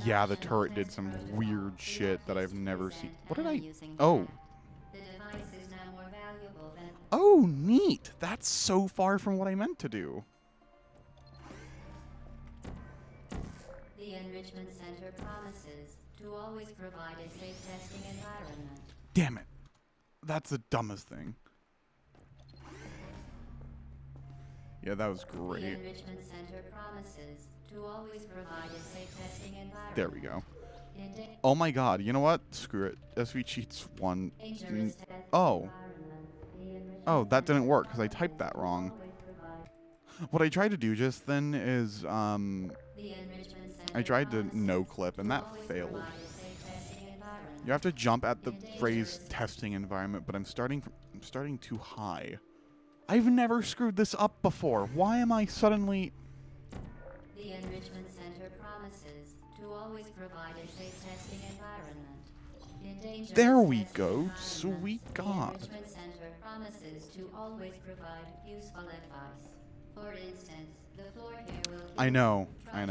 Yeah, the turret did some weird shit that I've never seen. What did I? Oh.
The device is now more valuable than
Oh, neat. That's so far from what I meant to do.
the Enrichment Center promises to always provide a safe testing environment.
Damn it. That's the dumbest thing. Yeah, that was
The
great.
Enrichment Center promises to always provide a safe testing environment.
There we go.
In
Oh my god, you know what? Screw it. SV Cheats 1.
dangerous testing
Oh.
environment, the Enrichment
Oh, that didn't
Center
work because I typed that
promises
wrong.
to always provide-
What I tried to do just then is,
The Enrichment Center
I tried to
promises
no clip and
to
that
always
failed.
provide a safe testing environment.
You have to jump at the phrase testing environment, but I'm starting too high. I've never screwed this up before. Why am I suddenly...
The Enrichment Center promises to always provide a safe testing environment. In dangerous
There we
testing
go.
environments,
Sweet God.
The Enrichment Center promises to always provide useful advice. For instance, the floor here will keep
I know.
try-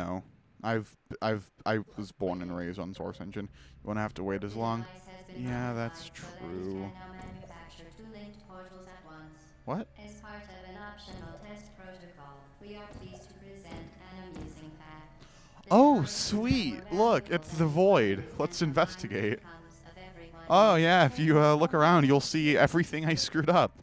I was born and raised on Source Engine. You won't have to wait as
The
long.
device has been
Yeah,
modified
that's
so that it
true.
can now manufacture two linked portals at once.
What?
As part of an optional test protocol, we are pleased to present an amusing fact. The
Oh,
device is
sweet.
more
Look,
valuable
it's
than
the void.
the
Let's
time
investigate.
outcomes of everyone
Oh,
in
yeah,
the
if you look around, you'll see everything I screwed up.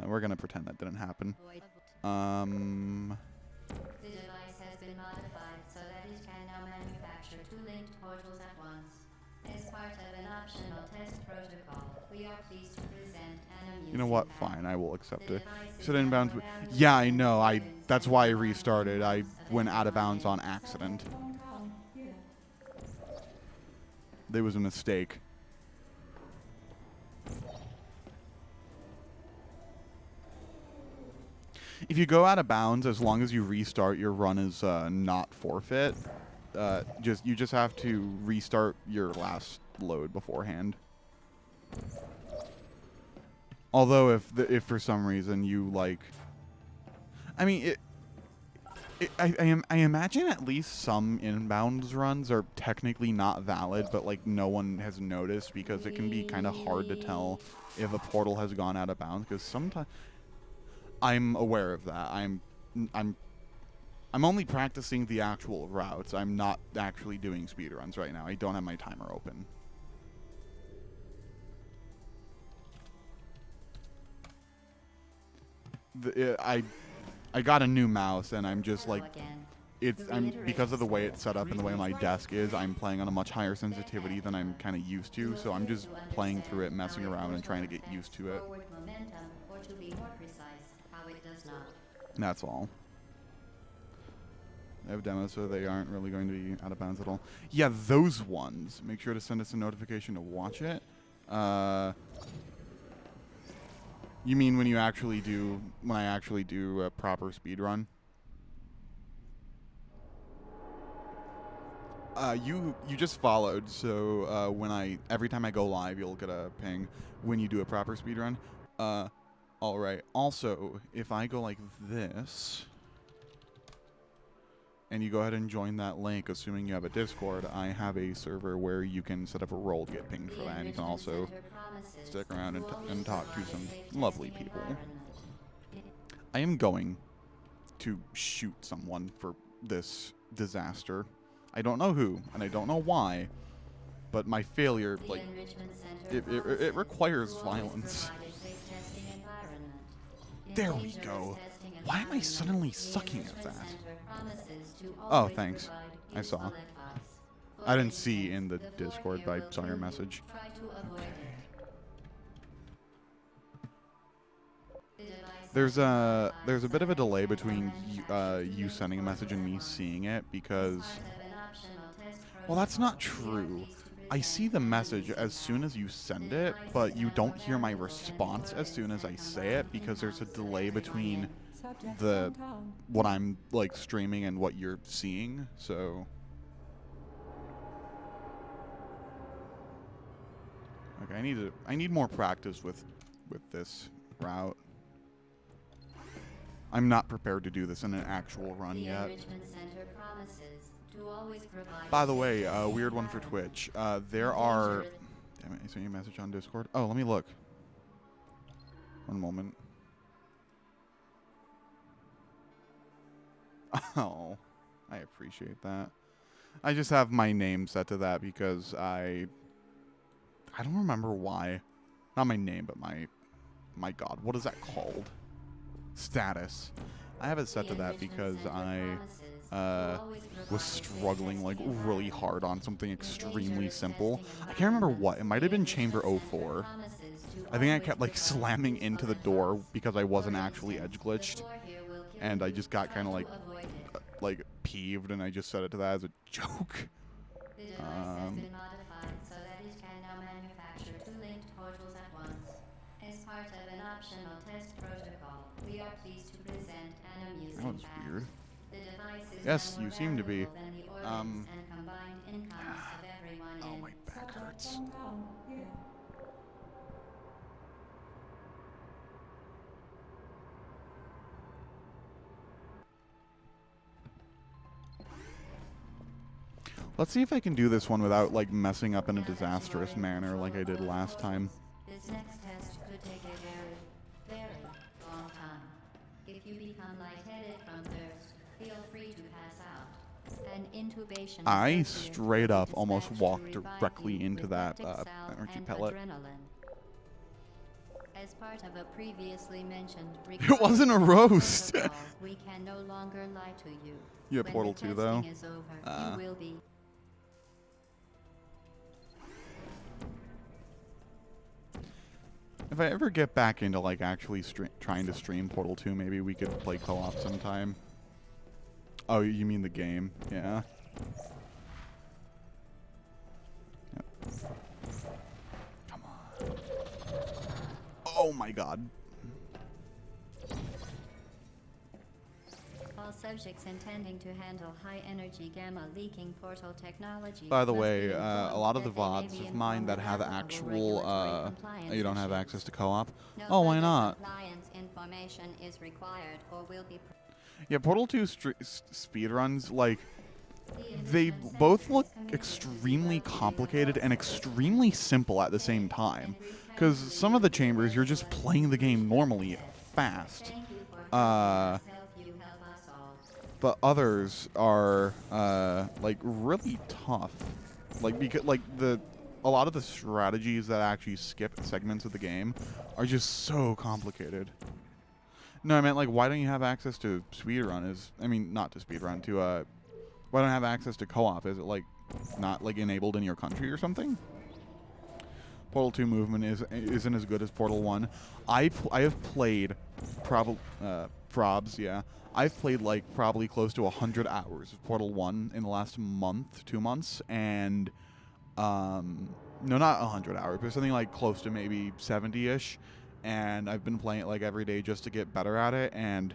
We're gonna pretend that didn't happen.
void. The device has been modified so that it can now manufacture two linked portals at once. As part of an optional test protocol, we are pleased to present an amusing
You know what?
fact.
Fine, I will accept
The
it.
device is
Said
now
inbounds.
more valuable
Yeah, I
than
know.
the weapons
That's
and
why I
time
restarted. I
outcomes of
went out of
everyone
bounds on
in-
accident. There was a mistake. If you go out of bounds, as long as you restart, your run is not forfeit. You just have to restart your last load beforehand. Although if for some reason you like, I mean I imagine at least some inbounds runs are technically not valid, but like no one has noticed because it can be kind of hard to tell if a portal has gone out of bounds. Because sometimes I'm aware of that. I'm only practicing the actual routes. I'm not actually doing speedruns right now. I don't have my timer open. I got a new mouse and I'm just
Hello
like
again.
because of the way it's set up and the way my desk is, I'm playing on a much higher sensitivity than I'm kind of used to, so I'm just playing through it, messing around and trying to get used to it.
Forward momentum, or to be more precise, how it does not.
That's all. I have demos, so they aren't really going to be out of bounds at all. Yeah, those ones. Make sure to send us a notification to watch it. You mean when I actually do a proper speed run? You just followed, so every time I go live, you'll get a ping when you do a proper speed run. All right. Also, if I go like this, and you go ahead and join that link, assuming you have a Discord, I have a server where you can set up a role, get pinged for that, and you can also stick around and talk to some lovely people. I am going to shoot someone for this disaster. I don't know who, and I don't know why, but my failure, like, it requires violence. There we go. Why am I suddenly sucking at that? Oh, thanks. I saw. I didn't see in the Discord, but I saw your message. There's a bit of a delay between you sending a message and me seeing it because, well, that's not true. I see the message as soon as you send it, but you don't hear my response as soon as I say it because there's a delay between what I'm like streaming and what you're seeing. So okay, I need more practice with this route. I'm not prepared to do this in an actual run yet. By the way, weird one for Twitch. There are... Damn it, I sent you a message on Discord. Oh, let me look. One moment. Oh, I appreciate that. I just have my name set to that because I don't remember why. Not my name, but my my god, what is that called? Status. I have it set to that because I was struggling like really hard on something extremely simple. I can't remember what. It might have been Chamber 04. I think I kept like slamming into the door because I wasn't actually edge glitched, and I just got kind of like peeved, and I just set it to that as a joke.
The device has been modified so that it can now manufacture 2 linked portals at once. As part of an optional test protocol, we are pleased to present an amusing
That was
fact.
weird.
The device is
Yes,
now
you
more
seem to be.
valuable than the organs and combined incomes of everyone
Oh,
in.
my back hurts. Let's see if I can do this one without like messing up in a disastrous manner like I did last time.
This next test could take a very, very long time. If you become lightheaded from thirst, feel free to pass out. An intubation is
I
associated
straight
with
up
dispatch
almost
to
walked
revive
directly
you
into
with
that
lactic salve
energy
and
pellet.
adrenaline. As part of a previously mentioned
It wasn't a
required
roast.
protocol, we can no longer lie to you.
You have
When
Portal
the
2 though.
testing is over, you will be.
If I ever get back into like actually trying to stream Portal 2, maybe we could play co-op sometime. Oh, you mean the game? Yeah. Yep. Come on. Oh my god.
All subjects intending to handle high-energy gamma-leaking portal technology.
By the
must
way,
be
a
informed
lot of the
that they may
VODs
be
of mine that have
informed
actual,
regulatory compliance
you don't have
issues.
access to co-op.
No
Oh, why
further
not?
Compliance information is required or will be.
Yeah, Portal 2 speedruns, like,
The
they
enrichment
both
center
look
is committed to
extremely
developing
complicated and
a
extremely simple at the same time. Because some of the chambers, you're just playing the game normally, fast.
Thank you for helping us help you help us all.
But others are, like, really tough. Like, because, like, a lot of the strategies that actually skip segments of the game are just so complicated. No, I meant, like, why don't you have access to speedrun? I mean, not to speedrun, to, why don't I have access to co-op? Is it, like, not, like, enabled in your country or something? Portal 2 movement isn't as good as Portal 1. I have played probs, yeah. I've played, like, probably close to 100 hours of Portal 1 in the last month, 2 months, and, no, not 100 hours, but something, like, close to maybe 70-ish, and I've been playing it, like, every day just to get better at it, and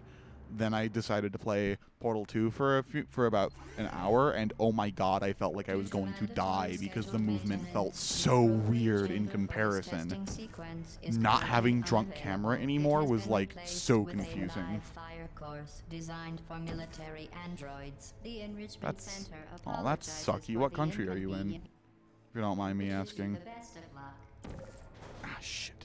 then I decided to play Portal 2 for about an hour, and oh my god, I felt like I was going to die because the movement felt so weird in comparison. Not having drunk camera anymore was, like, so confusing.
Designed for military androids. The enrichment
That's
center
oh, that's
apologizes
sucky.
for
What
the
country are you in?
inconvenience.
If you don't mind me
Wishes you
asking.
the best of luck.
Ah, shit.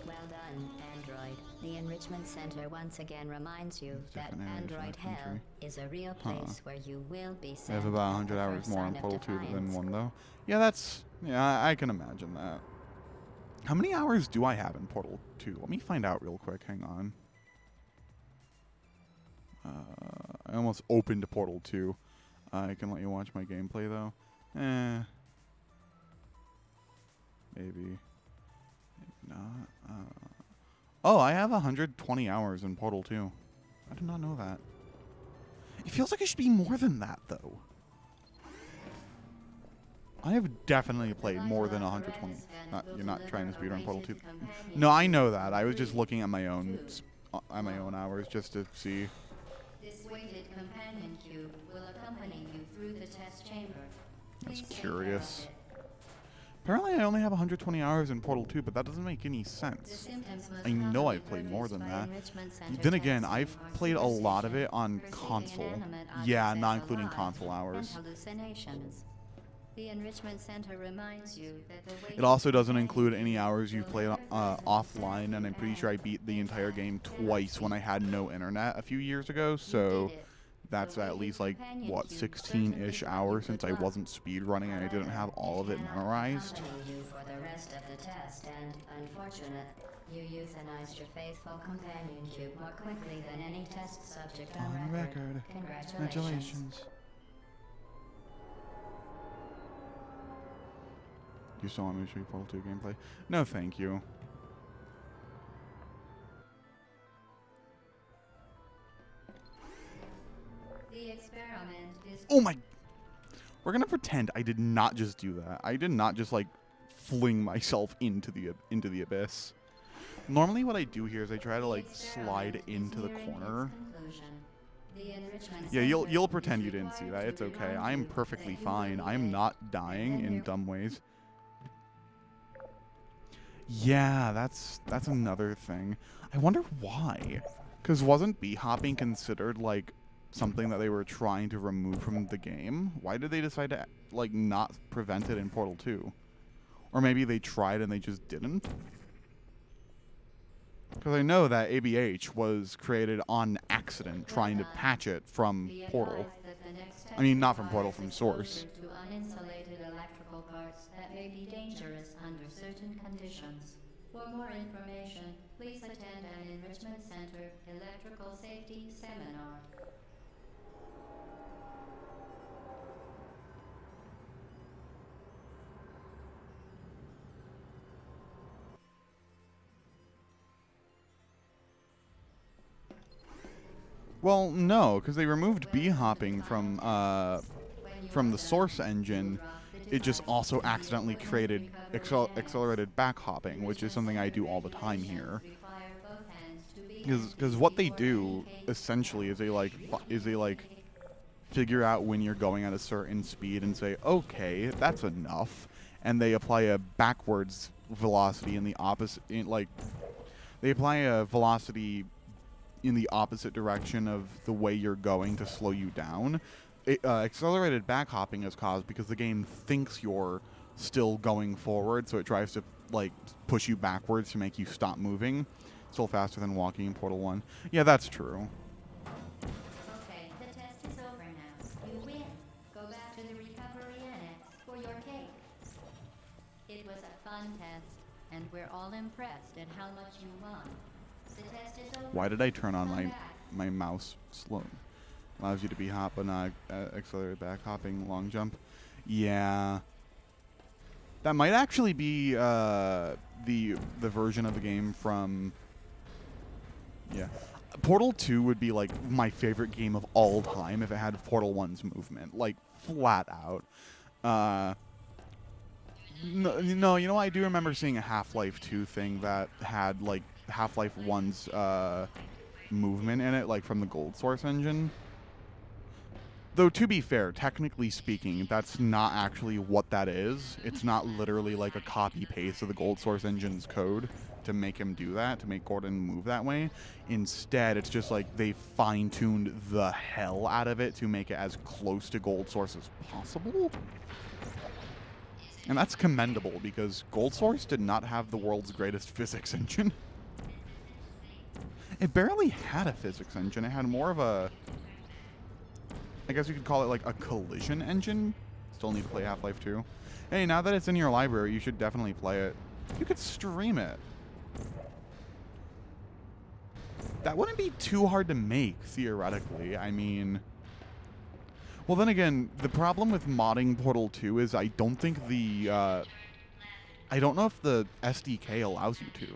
Well done, Android. The Enrichment Center once again reminds you
There's
that
different areas in
Android
the
Hell
country.
is a real place where you will be
I
sent.
have about
at
100
the
hours
first
more on
sign of
Portal 2 than
defiance.
1, though. Yeah, I can imagine that. How many hours do I have in Portal 2? Let me find out real quick. Hang on. I almost opened Portal 2. I can let you watch my gameplay, though. Maybe. Maybe not. Oh, I have 120 hours in Portal 2. I did not know that. It feels like it should be more than that, though. I have definitely played more than 120. You're not trying to speedrun Portal 2. No, I know that. I was just looking at my own hours just to see.
This weighted companion cube will accompany you through the test chamber.
That's
Please take
curious.
care of it.
Apparently, I only have 120 hours in Portal 2, but that doesn't make any
The
sense.
symptoms most
I know
commonly
I've played more
produced
than
by
that.
enrichment center
Then again,
testing
I've
are
played a lot of
superstition,
it on
perceiving
console.
inanimate
Yeah,
objects
not
as
including
alive,
console
and
hours.
hallucinations. The Enrichment Center reminds you that the
It also doesn't include any hours you've played offline, and I'm pretty sure I beat the entire game twice when I had no internet a few years ago, so that's at least like, what, 16-ish hours since I wasn't speedrunning and I didn't have all of it memorized.
You for the rest of the test, and unfortunate, you euthanized your faithful companion cube more quickly than any test subject on record. Congratulations.
You still want me to show you Portal 2 gameplay? No, thank you.
The experiment is
Oh my... We're gonna pretend I did not just do that. I did not just, like, fling myself into the abyss. Normally what I do here is I try to, like, slide into the corner. Yeah, you'll pretend you didn't see that. It's okay. I'm perfectly fine. I'm not dying in dumb ways. Yeah, that's another thing. I wonder why. Because wasn't b-hopping considered, like, something that they were trying to remove from the game? Why did they decide to, like, not prevent it in Portal 2? Or maybe they tried and they just didn't? Because I know that ABH was created on accident trying to patch it from Portal. I mean, not from Portal, from Source.
to uninsulated electrical parts that may be dangerous under certain conditions. For more information, please attend an Enrichment Center Electrical Safety Seminar.
Well, no, because they removed b-hopping from the Source engine. It just also accidentally created accelerated back-hopping, which is something I do all the time here. Because what they do, essentially, is they figure out when you're going at a certain speed and say, okay, that's enough. And they apply a backwards velocity in the opposite... they apply a velocity in the opposite direction of the way you're going to slow you down. Accelerated back-hopping is caused because the game thinks you're still going forward, so it tries to, like, push you backwards to make you stop moving. Still faster than walking in Portal 1. Yeah, that's true.
Okay, the test is over now. You win. Go back to the recovery annex for your cake. It was a fun test, and we're all impressed at how much you won. The test is over.
Why did I turn on
Come
my
back.
mouse slow? Allows you to be hop, but not accelerated back hopping, long jump. Yeah, that might actually be the version of the game from. Yeah, Portal 2 would be like my favorite game of all time if it had Portal 1's movement, like flat out. No, you know, I do remember seeing a Half-Life 2 thing that had like Half-Life 1's movement in it, like from the Gold Source engine. Though, to be fair, technically speaking, that's not actually what that is. It's not literally like a copy-paste of the Gold Source engine's code to make him do that, to make Gordon move that way. Instead, it's just like they fine-tuned the hell out of it to make it as close to Gold Source as possible. And that's commendable, because Gold Source did not have the world's greatest physics engine. It barely had a physics engine. It had more of a... I guess you could call it like a collision engine. Still need to play Half-Life 2. Hey, now that it's in your library, you should definitely play it. You could stream it. That wouldn't be too hard to make, theoretically. I mean... Well, then again, the problem with modding Portal 2 is I don't think the... I don't know if the SDK allows you to.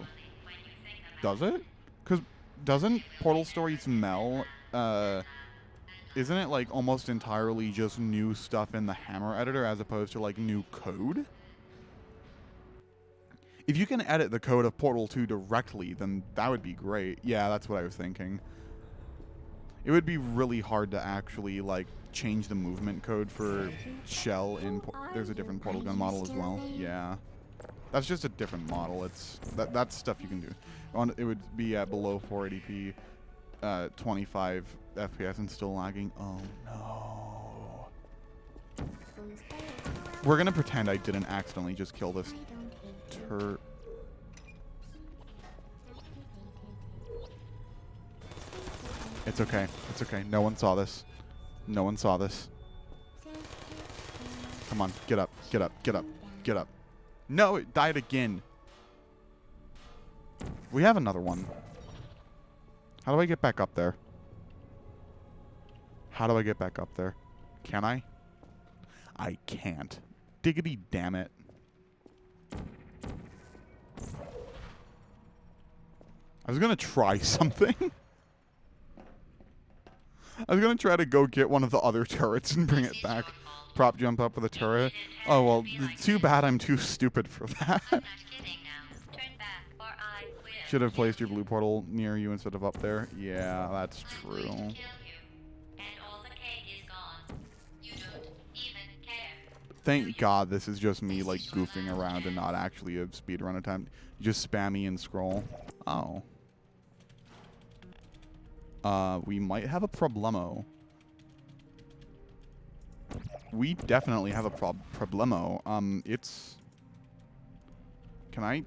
Does it? Because doesn't Portal Stories Mel... isn't it like almost entirely just new stuff in the Hammer editor as opposed to like new code? If you can edit the code of Portal 2 directly, then that would be great. Yeah, that's what I was thinking. It would be really hard to actually like change the movement code for Shell in there's a different Portal Gun model as well. Yeah. That's just a different model. It's that's stuff you can do. It would be at below 480p 25 FPS and still lagging. Oh no.
So stay
We're gonna pretend I didn't accidentally just kill this
I don't hate you.
tur... It's okay. It's okay. No one saw this. No one saw this. Come on. Get up. Get up. Get up. Get up. No, it died again. We have another one. How do I get back up there? How do I get back up there? Can I? I can't. Diggity damn it. I was gonna try something. I was gonna try to go get one of the other turrets and bring it back. Prop jump up with a turret. Oh, well, too bad I'm too stupid for that. Should have placed your blue portal near you instead of up there. Yeah, that's true. Thank God this is just me, like, goofing around and not actually a speedrun attempt. Just spam me and scroll. Oh. We might have a problemo. We definitely have a problemo. It's... Can I...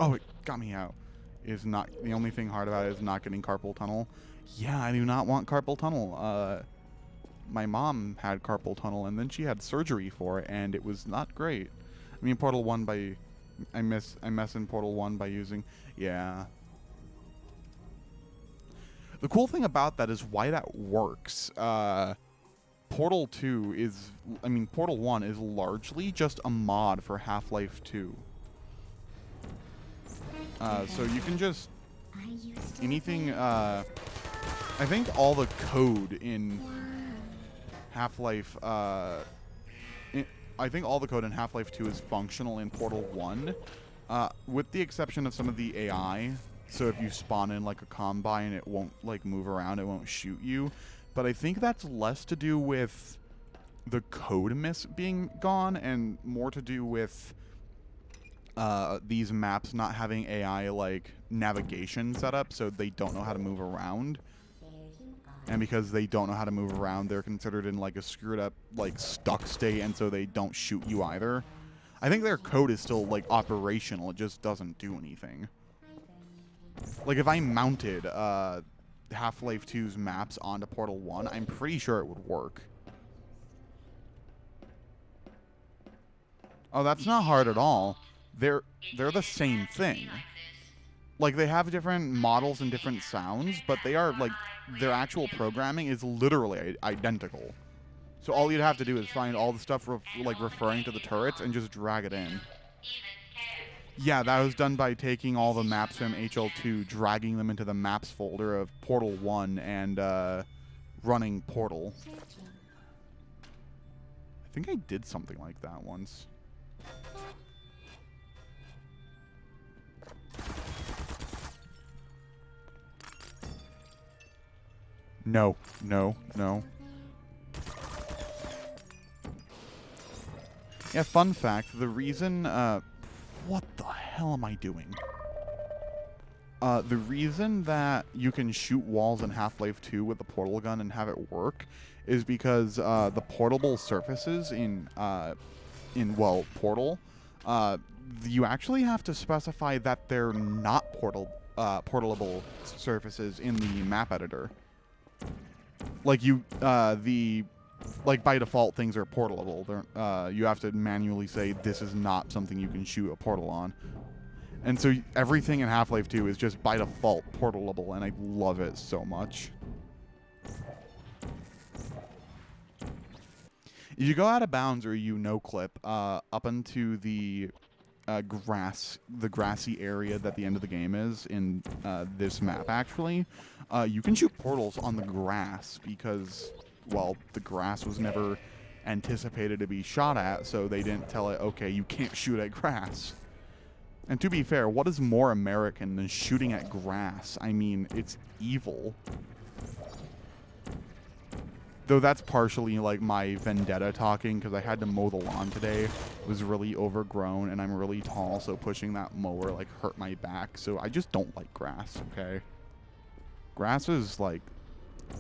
Oh, it got me out. Is not... The only thing hard about it is not getting carpal tunnel. Yeah, I do not want carpal tunnel. My mom had carpal tunnel, and then she had surgery for it, and it was not great. I mean, Portal 1 by... I mess in Portal 1 by using... Yeah. The cool thing about that is why that works. Portal 2 is... I mean, Portal 1 is largely just a mod for Half-Life 2. So you can just... Anything... I think all the code in Half-Life... I think all the code in Half-Life 2 is functional in Portal 1. With the exception of some of the AI... So if you spawn in like a combine, it won't like move around, it won't shoot you. But I think that's less to do with the code miss being gone and more to do with these maps not having AI like navigation set up, so they don't know how to move around. And because they don't know how to move around, they're considered in like a screwed up like stuck state, and so they don't shoot you either. I think their code is still like operational, it just doesn't do anything. Like, if I mounted Half-Life 2's maps onto Portal 1, I'm pretty sure it would work. Oh, that's not hard at all. They're the same thing. Like, they have different models and different sounds, but they are, like, their actual programming is literally identical. So all you'd have to do is find all the stuff, referring to the turrets and just drag it in. Yeah, that was done by taking all the maps from HL2, dragging them into the maps folder of Portal 1, and running Portal. I think I did something like that once. No, no, no. Yeah, fun fact, the reason, what the hell am I doing? The reason that you can shoot walls in Half-Life 2 with the portal gun and have it work is because the portable surfaces in Portal, you actually have to specify that they're not portable surfaces in the map editor. Like by default, things are portable. You have to manually say this is not something you can shoot a portal on. And so everything in Half-Life 2 is just by default portable, and I love it so much. If you go out of bounds or you no-clip up into the grassy area that the end of the game is in this map, actually, you can shoot portals on the grass because, well, the grass was never anticipated to be shot at, so they didn't tell it, okay, you can't shoot at grass. And to be fair, what is more American than shooting at grass? I mean, it's evil. Though that's partially like my vendetta talking, because I had to mow the lawn today. It was really overgrown, and I'm really tall, so pushing that mower like hurt my back. So I just don't like grass, okay? Grass is like,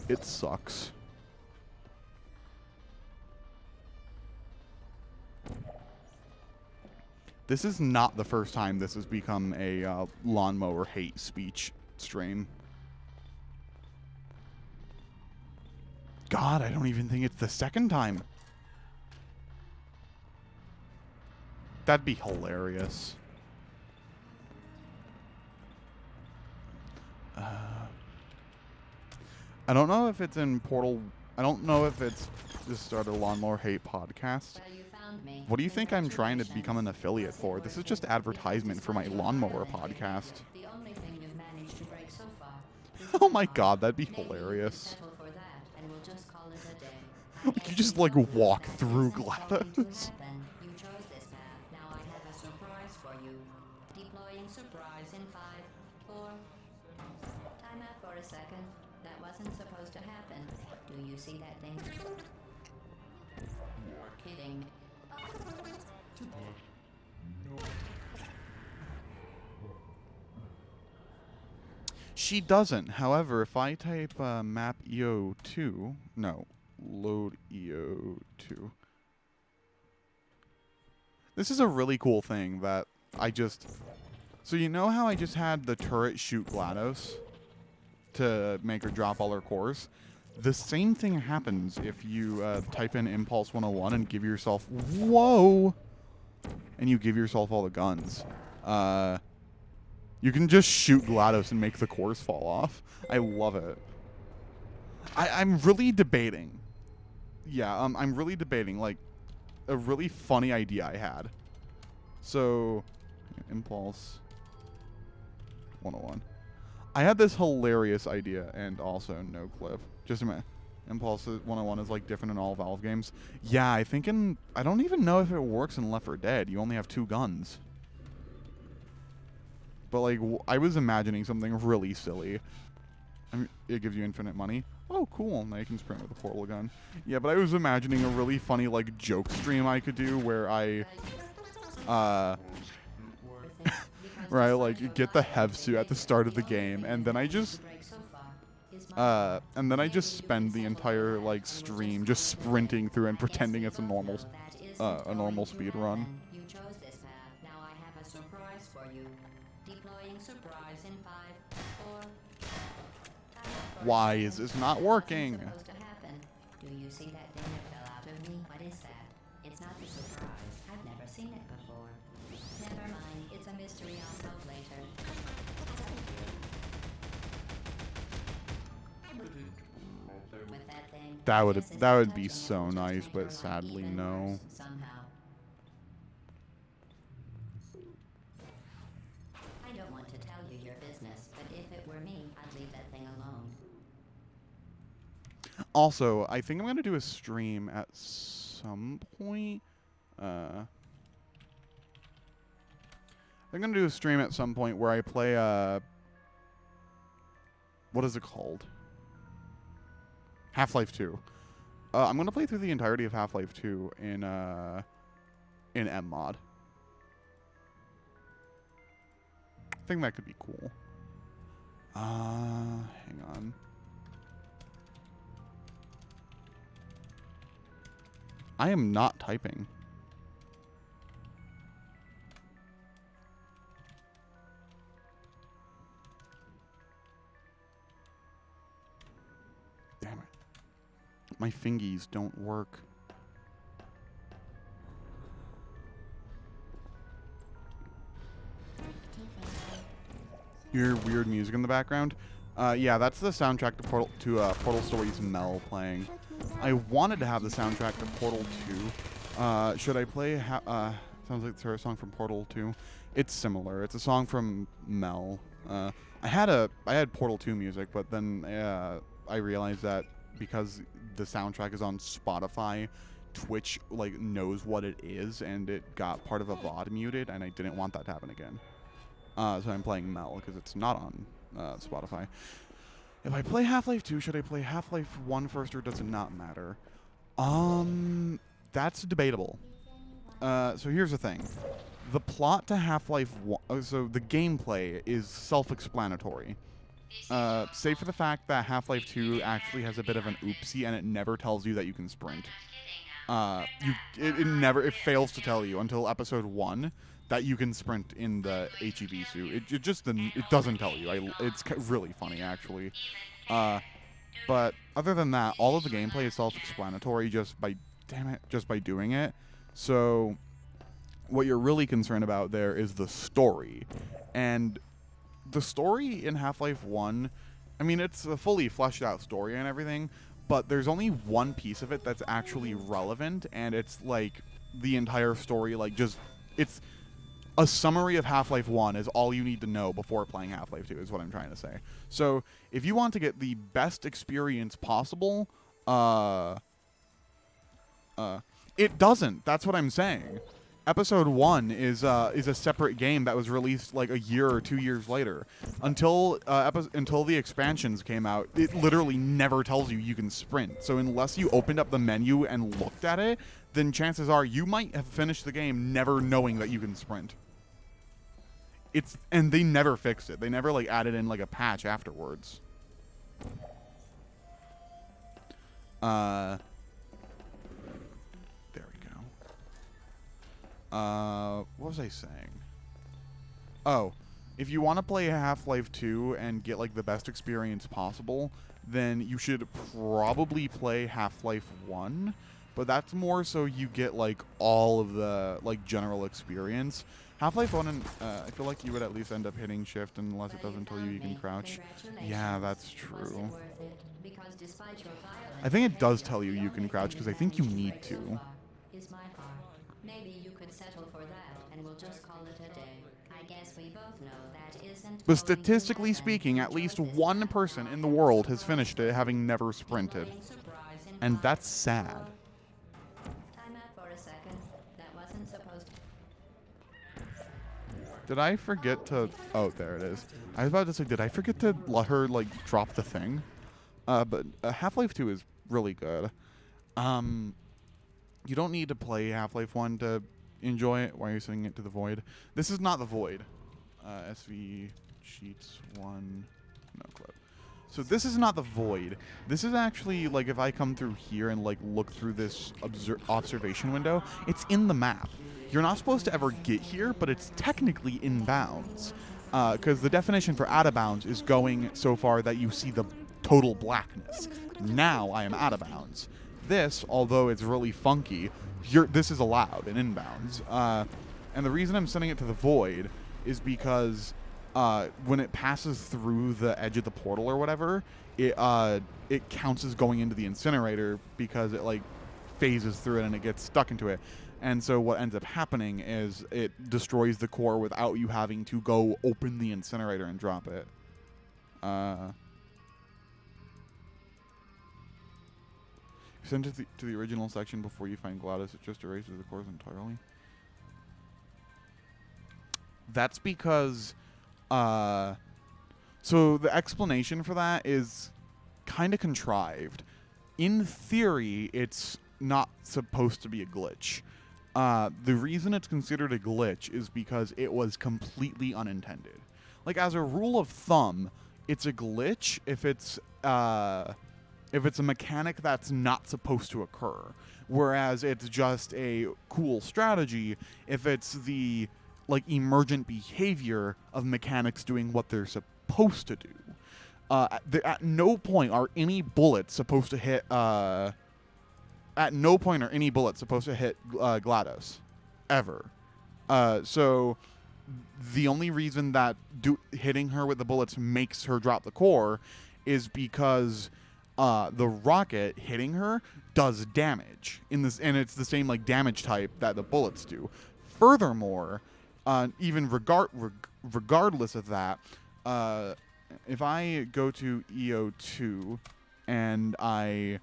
it sucks. This is not the first time this has become a lawnmower hate speech stream. God, I don't even think it's the second time. That'd be hilarious. I don't know if it's in Portal. I don't know if it's just started a lawnmower hate podcast.
Well, you found me.
What do you think I'm trying to become an affiliate for? This is just advertisement for my lawnmower podcast.
The only thing you've managed to break so far is
Oh my
the
god, that'd be
Maybe you can
hilarious.
settle for that, and we'll just call it a day.
You just like walk through
That isn't going to
GLaDOS.
happen. You chose this path. Now I have a surprise for you. Deploying surprise in 5, 4. Time out for a second. That wasn't supposed to happen. Do you see that thing? You're kidding me.
She doesn't. However, if I type map EO2, no, load EO2. This is a really cool thing that I just... So you know how I just had the turret shoot GLaDOS to make her drop all her cores? The same thing happens if you type in Impulse 101 and give yourself... Whoa! And you give yourself all the guns. You can just shoot GLaDOS and make the cores fall off. I love it. I'm really debating. Yeah, I'm really debating, like, a really funny idea I had. So, Impulse 101. I had this hilarious idea, and also no clip. Just a minute. Impulse 101 is like different in all Valve games. Yeah, I think I don't even know if it works in Left 4 Dead. You only have 2 guns. But like, I was imagining something really silly. I mean, it gives you infinite money. Oh, cool. Now you can sprint with a portal gun. Yeah, but I was imagining a really funny like joke stream I could do where I like get the Hevsu at the start of the game, and then I just spend the entire like stream just sprinting through and pretending it's a normal speed run.
You chose this path. Now I have a surprise for you. Deploying surprise in 5, 4.
Why is this not working?
Supposed to happen. Do you see that thing that fell out of me? What is that? It's not the surprise. I've never seen it before. Never mind. It's a mystery I'll solve later. With that thing,
That would
this is
that would
touching
be
it,
so
which
nice,
makes
but
her
sadly
even
no.
worse somehow. I don't want to tell you your business, but if it were me, I'd leave that thing alone.
Also, I think I'm gonna do a stream at some point. I'm gonna do a stream at some point where I play what is it called? Half-Life 2. I'm gonna play through the entirety of Half-Life 2 in MMod. I think that could be cool. Hang on. I am not typing. Damn it. My fingies don't work. You hear weird music in the background? Yeah, that's the soundtrack to Portal Stories Mel playing. I wanted to have the soundtrack to Portal 2. Should I play? Sounds like it's a song from Portal 2. It's similar. It's a song from Mel. I had Portal 2 music, but then I realized that because the soundtrack is on Spotify, Twitch like knows what it is, and it got part of a VOD muted, and I didn't want that to happen again. So I'm playing Mel because it's not on Spotify. If I play Half-Life 2, should I play Half-Life 1 first, or does it not matter? That's debatable. So here's the thing. The plot to Half-Life 1, so the gameplay is self-explanatory. Save for the fact that Half-Life 2 actually has a bit of an oopsie, and it never tells you that you can sprint. It fails to tell you until episode 1. that you can sprint in the HEV suit. It just it doesn't tell you. It's really funny actually. But other than that, all of the gameplay is self-explanatory just by doing it. So what you're really concerned about there is the story. And the story in Half-Life 1, I mean, it's a fully fleshed out story and everything, but there's only one piece of it that's actually relevant, and it's like the entire story, like just, it's a summary of Half-Life 1 is all you need to know before playing Half-Life 2 is what I'm trying to say. So if you want to get the best experience possible, it doesn't. That's what I'm saying. Episode 1 is a separate game that was released like a year or 2 years later. Until the expansions came out, it literally never tells you can sprint. So unless you opened up the menu and looked at it, then chances are you might have finished the game never knowing that you can sprint. And they never fixed it. They never like added in like a patch afterwards. There we go. What was I saying? Oh, if you want to play Half-Life 2 and get like the best experience possible, then you should probably play Half-Life 1, but that's more so you get like all of the like general experience. Half-Life 1, and I feel like you would at least end up hitting shift unless it doesn't tell you can crouch. Yeah, that's true. I think it does tell you can crouch because I think you need to.
Maybe you could settle for that, and we'll just call it a day. I guess we both know that isn't.
But statistically speaking, at least one person in the world has finished it having never sprinted. And that's sad.
Time out for a second. That wasn't supposed to.
Did I forget to... Oh, there it is. I was about to say, did I forget to let her, like, drop the thing? But Half-Life 2 is really good. You don't need to play Half-Life 1 to enjoy it. Why are you sending it to the Void? This is not the Void. SV Cheats 1... No clip. So this is not the Void. This is actually, like, if I come through here and, like, look through this observation window, it's in the map. You're not supposed to ever get here, but it's technically in bounds. Because the definition for out of bounds is going so far that you see the total blackness. Now I am out of bounds. This, although it's really funky, this is allowed in inbounds. And the reason I'm sending it to the Void is because when it passes through the edge of the portal or whatever, it counts as going into the incinerator because it like phases through it and it gets stuck into it. And so what ends up happening is it destroys the core without you having to go open the incinerator and drop it. Send it to the original section before you find GLaDOS. It just erases the cores entirely. That's because... so the explanation for that is kind of contrived. In theory, it's not supposed to be a glitch. The reason it's considered a glitch is because it was completely unintended. Like, as a rule of thumb, it's a glitch if it's a mechanic that's not supposed to occur. Whereas it's just a cool strategy if it's the, like, emergent behavior of mechanics doing what they're supposed to do. At no point are any bullets supposed to hit... At no point are any bullets supposed to hit GLaDOS, ever. So the only reason that hitting her with the bullets makes her drop the core is because the rocket hitting her does damage and it's the same like damage type that the bullets do. Furthermore, even regardless of that, if I go to EO2 and I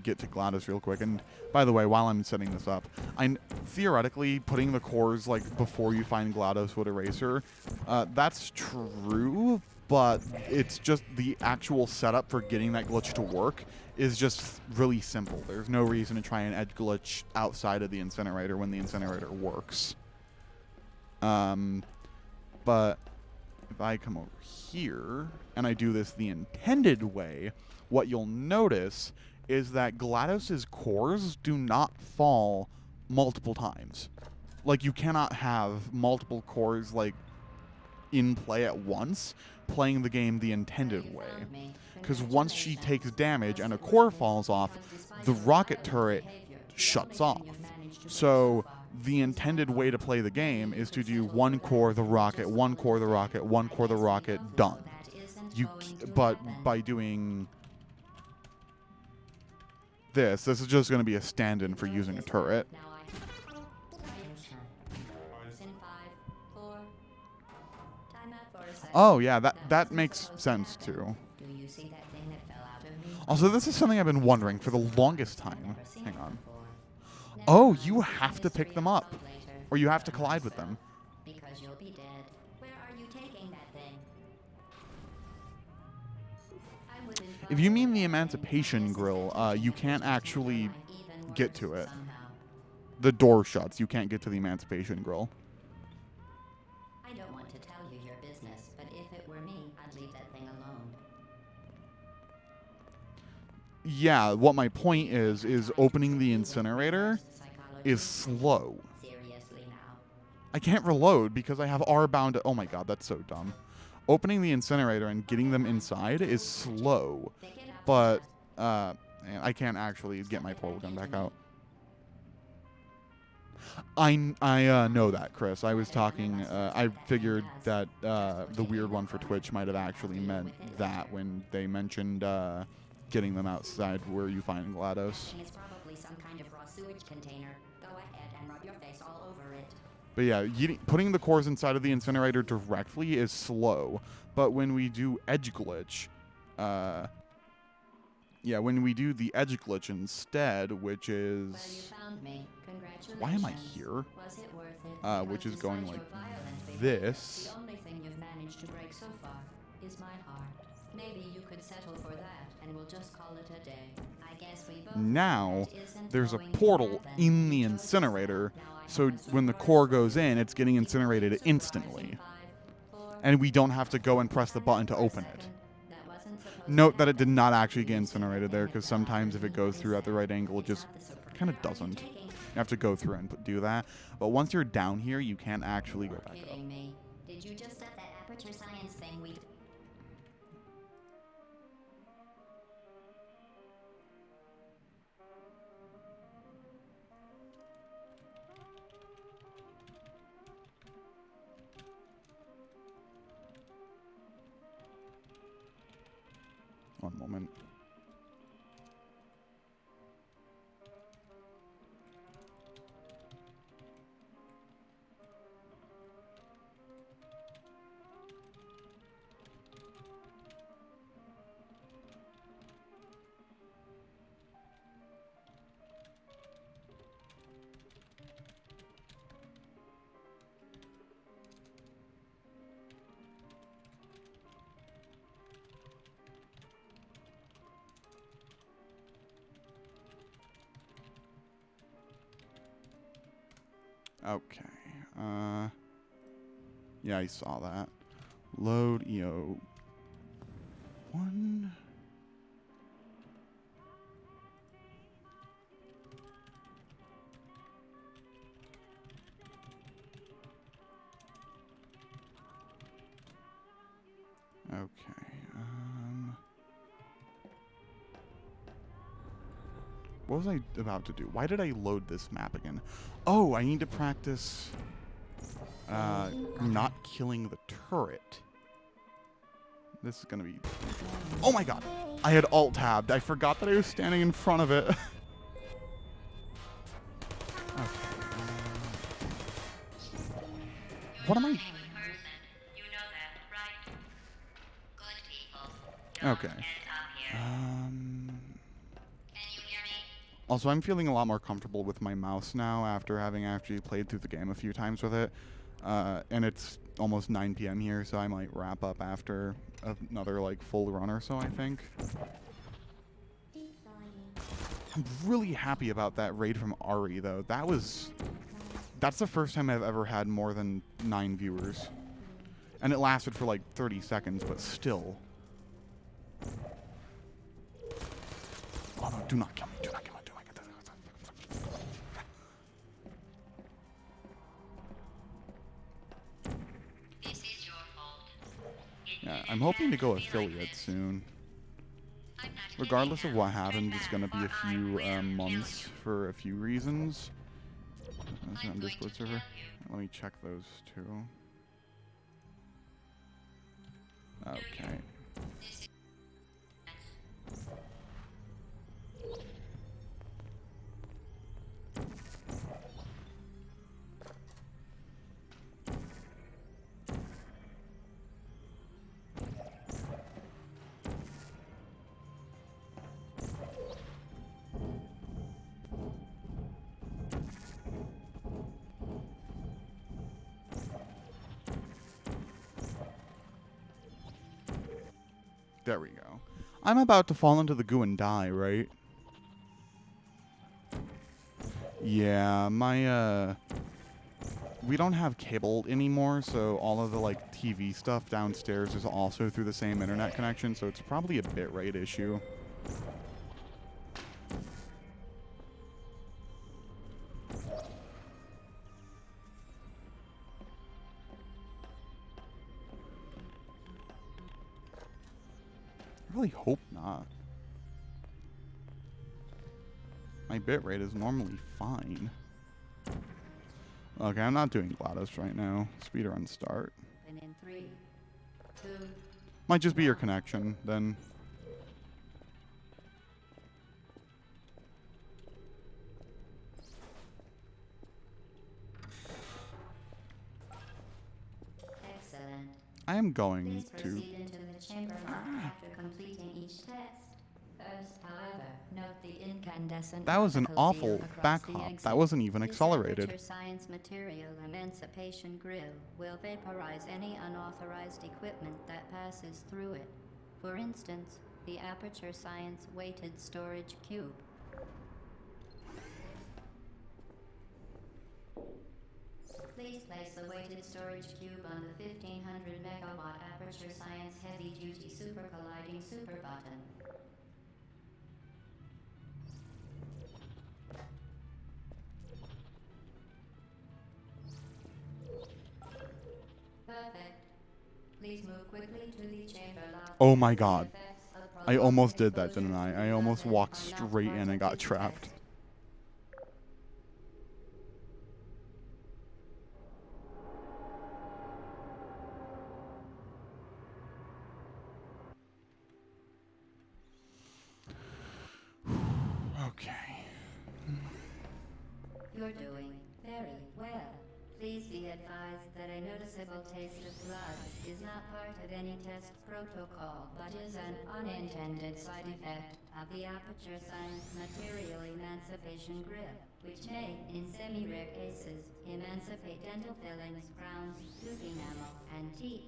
get to GLaDOS real quick. And by the way, while I'm setting this up, theoretically putting the cores like before you find GLaDOS would erase her. That's true, but it's just the actual setup for getting that glitch to work is just really simple. There's no reason to try and edge glitch outside of the incinerator when the incinerator works. But if I come over here and I do this the intended way, what you'll notice is that GLaDOS's cores do not fall multiple times. Like, you cannot have multiple cores, like, in play at once, playing the game the intended way. Because once she takes damage and a core falls off, the rocket turret shuts off. So the intended way to play the game is to do one core the rocket, one core the rocket, one core the rocket, done. But by doing this is just going to be a stand-in for using a turret. Oh yeah, that makes sense too. Also, this is something I've been wondering for the longest time. Hang on. Oh, you have to pick them up, or you have to collide with them.
Because you'll be dead. Where are you taking that thing?
If you mean the Emancipation Grill, you can't actually get to it. The door shuts. You can't get to the Emancipation Grill.
I don't want to tell you your business, but if it were me, I'd leave that thing alone.
Yeah, what my point is opening the incinerator is slow.
Seriously now.
I can't reload because I have R-bound. Oh my god, that's so dumb. Opening the incinerator and getting them inside is slow, but I can't actually get my portal gun back out. I know that, Chris. I was talking. I figured that the weird one for Twitch might have actually meant that when they mentioned getting them outside where you find GLaDOS.
It's probably some kind of raw sewage container. Go ahead and rub your face all over it.
But yeah, putting the cores inside of the incinerator directly is slow. But when we do edge glitch, when we do the edge glitch instead, which is...
Well, you found me. Congratulations.
Why am I here?
Was it worth it?
Which is going like
Violent
this.
The only thing you've managed to break so far is my heart. Maybe you could settle for that, and we'll just call it a day. I guess we both.
Now,
That isn't
there's a
going to
portal
happen.
in the
You chose
incinerator,
now I
so
have a
when the
surprise
core
for
goes
you.
in, it's getting incinerated instantly. And we don't have to go and press the button to open it. Note that it did not actually get incinerated there, because sometimes if it goes through at the right angle, it just kind of doesn't. You have to go through and do that. But once you're down here, you can't actually go back up.
Kidding me. Did you just set that aperture science thing we...
One moment. Okay. Yeah, I saw that. Load EO 1. Okay. What was I about to do? Why did I load this map again? Oh, I need to practice not killing the turret. This is gonna be... Oh my god! I had alt-tabbed. I forgot that I was standing in front of it. Okay. What am I... Okay. Also, I'm feeling a lot more comfortable with my mouse now after having actually played through the game a few times with it. And it's almost 9 p.m. here, so I might wrap up after another, like, full run or so, I think. I'm really happy about that raid from Ari, though. That's the first time I've ever had more than 9 viewers. And it lasted for, like, 30 seconds, but still. Oh, no, do not kill me. Do not kill me. I'm hoping to go affiliate soon. Regardless of what happens, it's going to be a few months for a few reasons. Is it on Discord server? Let me check those too. Okay. There we go. I'm about to fall into the goo and die, right? Yeah, my, we don't have cable anymore, so all of the, like, TV stuff downstairs is also through the same internet connection, so it's probably a bitrate issue. I really hope not. My bitrate is normally fine. Okay, I'm not doing GLaDOS right now. Speedrun start.
And in 3, 2,
Might just be your connection, then.
excellent.
I am going
Please
to...
proceed into the chamber lock after completing each test. First, however, note the incandescent
That was an
particle
awful
field across
back
the
hop.
exit.
That wasn't even
This
accelerated.
Aperture Science Material Emancipation Grill will vaporize any unauthorized equipment that passes through it. For instance, the Aperture Science Weighted Storage Cube. Please place the weighted storage cube on the 1500 megawatt Aperture Science Heavy Duty Super Colliding Super Button. Perfect. Please move quickly to the chamber lock.
Oh my god.
The effects of
I
prolonged
almost did that,
exposure
didn't
to
I? I
the
almost
laser
walked
are not
straight
part
in and
of
got
this
trapped.
test.
Okay.
You're doing very well. Please be advised that a noticeable taste of blood is not part of any test protocol, but is an unintended side effect of the Aperture Science Material Emancipation Grill, which may, in semi-rare cases, emancipate dental fillings, crowns, tooth enamel, and teeth.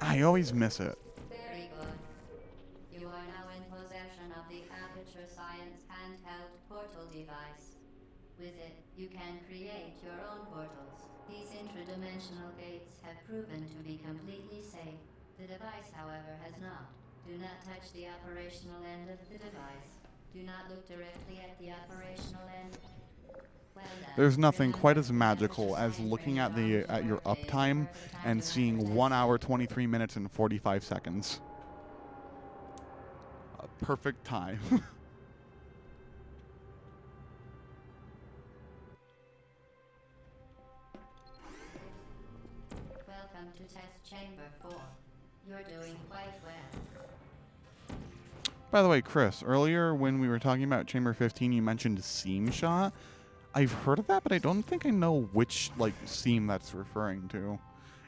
I always miss it.
Very good. You are now in possession of the Aperture Science handheld portal device. With it, you can create your own portals. These intradimensional gates have proven to be completely safe. The device, however, has not. Do not touch the operational end of the device. Do not look directly at the operational end. Well done.
There's nothing quite
Remember,
as
the
magical
Aperture
as
Science
looking at
range
the at your
bounds your
uptime
days per
and
time
seeing
you have
1 hour
tested.
23 minutes and 45 seconds. A perfect time.
Welcome to Test Chamber 4. You're doing quite well.
By the way, Chris, earlier when we were talking about Chamber 15, you mentioned seam shot. I've heard of that, but I don't think I know which like seam that's referring to.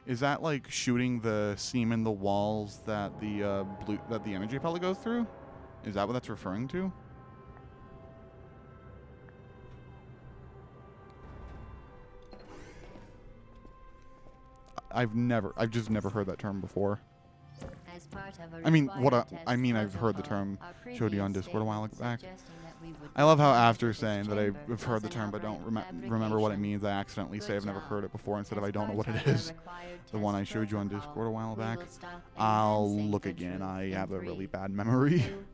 Is that like shooting the seam in the walls that the that the energy pellet goes through? Is that what that's referring to? I've just never heard that term before.
As part of a
I mean,
required test
I've heard the
protocol,
term,
our
showed you on
previous
Discord a while
statement
back.
suggesting that we would
I love how
proceed
after
with this
saying that
chamber
I've heard
was
the
an
term but don't
outright
remember what it
fabrication.
means, I accidentally say
Good
I've never
job.
heard it before instead of
As
I don't know what
part
it
of a
is.
required
The one I
test
showed you on
protocol,
Discord a while
we
back.
will stop
I'll
enhancing
look
the
again.
truth
I
in
have a
3,
really bad memory.
2.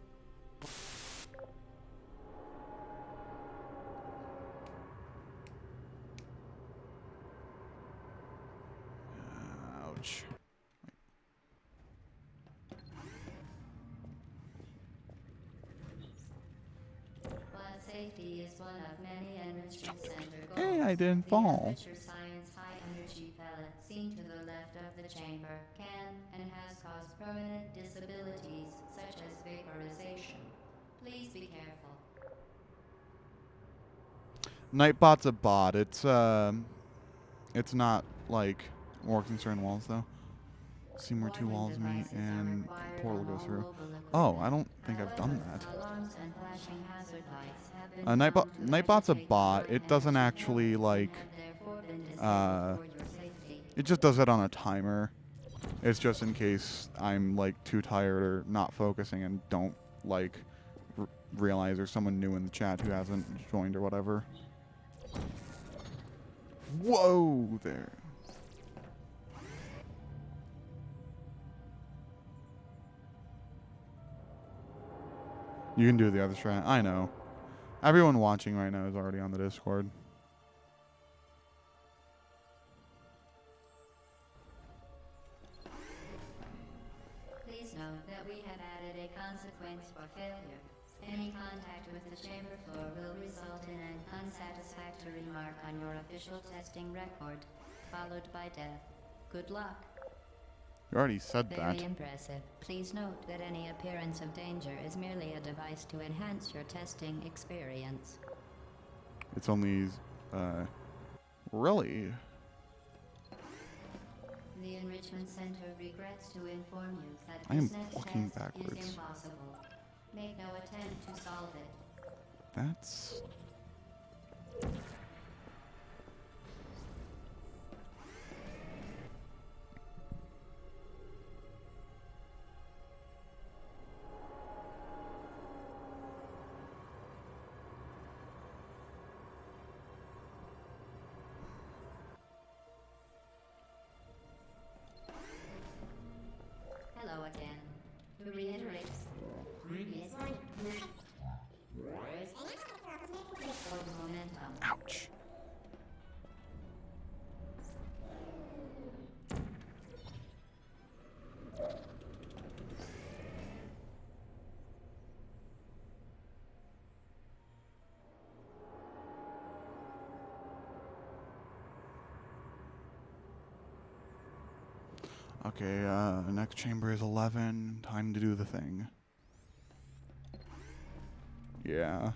Ouch.
While safety is one of many Enrichment Center goals,
Hey, I didn't
the
fall.
Enricher Science high-energy pellet seen to the left of the chamber can and has caused permanent disabilities such as vaporization. Please be careful.
Nightbot's a bot. It's not like works in certain walls though. See where two
Warning
walls meet
devices are
and
required
portal
on
goes
all
through.
mobile
Oh, I
equipment.
don't think I've done
However,
that.
alarms and flashing hazard lights have been
Nightbot,
found to
Nightbot's a
agitate
bot.
the
It doesn't
high-energy
actually
pellet
like.
and have therefore been disabled
Uh,
for your safety.
It just does it on a timer. It's just in case I'm like too tired or not focusing and don't like realize there's someone new in the chat who hasn't joined or whatever. Whoa there. You can do the other strat. I know. Everyone watching right now is already on the Discord.
Please note that we have added a consequence for failure. Any contact with the chamber floor will result in an unsatisfactory mark on your official testing record, followed by death. Good luck.
You already said
Very
that.
impressive. Please note that any appearance of danger is merely a device to enhance your testing experience.
It's only, really?
The Enrichment Center regrets to inform you that
I am
this next
walking
test
backwards.
is impossible. Make no attempt to solve it.
That's...
Hello again. To reiterate, previous for momentum.
Ouch. Okay, next chamber is 11. Time to do the thing. Yeah.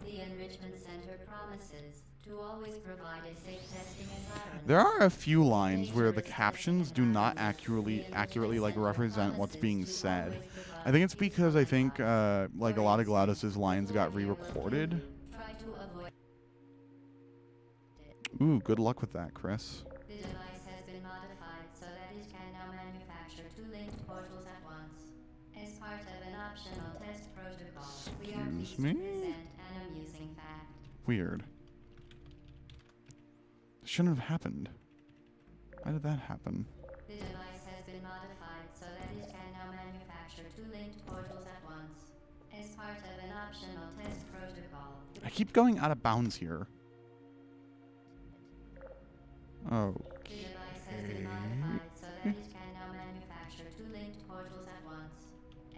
The Enrichment Center promises to always provide a safe testing environment.
There are a few lines where the captions do not accurately like represent what's being said. I think it's because I think like a lot of GLaDOS's lines got re-recorded.
Try to avoid.
Ooh, good luck with that, Chris.
The device has been modified so that it can now manufacture two linked portals at once. As part of an optional test protocol, we are
Excuse
pleased
me?
to present an amusing fact.
Weird. Shouldn't have happened. Why did that happen?
The device has been modified so that it can now manufacture two linked portals at once. As part of an optional test protocol,
I keep going out of bounds here. Oh.
the device has been modified so that it can now manufacture two linked portals at once.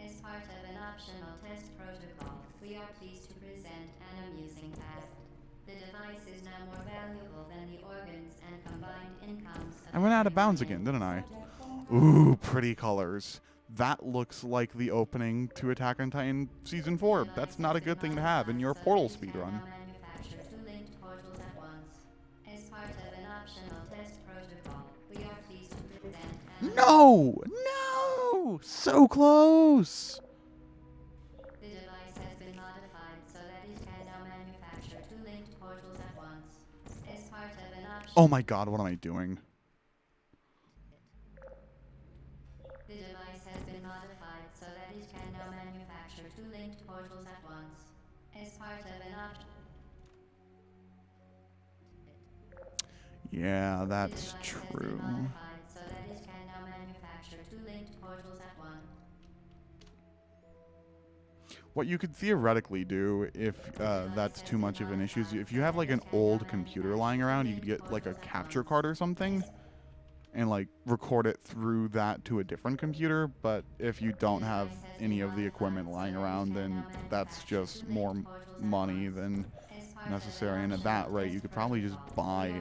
As part of an optional test protocol, we are pleased to present an amusing fact. The device is now more valuable than the organs and combined incomes of
I went out of bounds
everyone
again,
in
didn't I? Ooh, pretty colors. That looks like the opening to Attack on Titan Season 4. That's not a good thing to have in your Portal speedrun.
Manufacture two linked portals at once. As part of an optional test protocol, we are pleased to present an
No! No! So close!
The device has been modified so that it can now manufacture two linked portals at once. As part of an option,
Oh my god, what am I doing?
the device has been modified so that it can now manufacture two linked portals at once. As part of an option,
Yeah,
the
that's
device has been
true.
modified so that it can now manufacture two linked portals at once.
What you could theoretically do, if that's too much of an issue, is if you have like an old computer lying around, you could get like a capture card or something, and like record it through that to a different computer. But if you don't have any of the equipment lying around, then that's just more money than necessary. And at that rate, you could probably just buy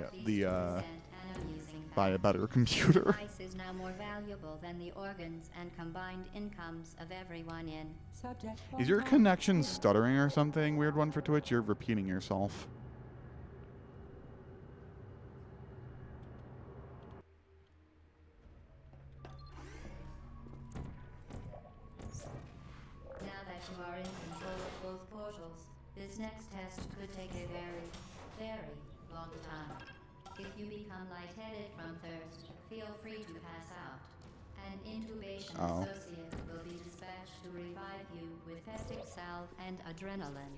a better computer.
Device is now more valuable than the organs and combined incomes of everyone in.
Subject
Is your
phone
connection stuttering or something? Weird one for Twitch. You're repeating yourself.
Now that you are in control of both portals, this next test could take a very, very long time. If you become lightheaded from thirst, feel free to pass out. An intubation associate will be dispatched to revive you with festic salve and adrenaline.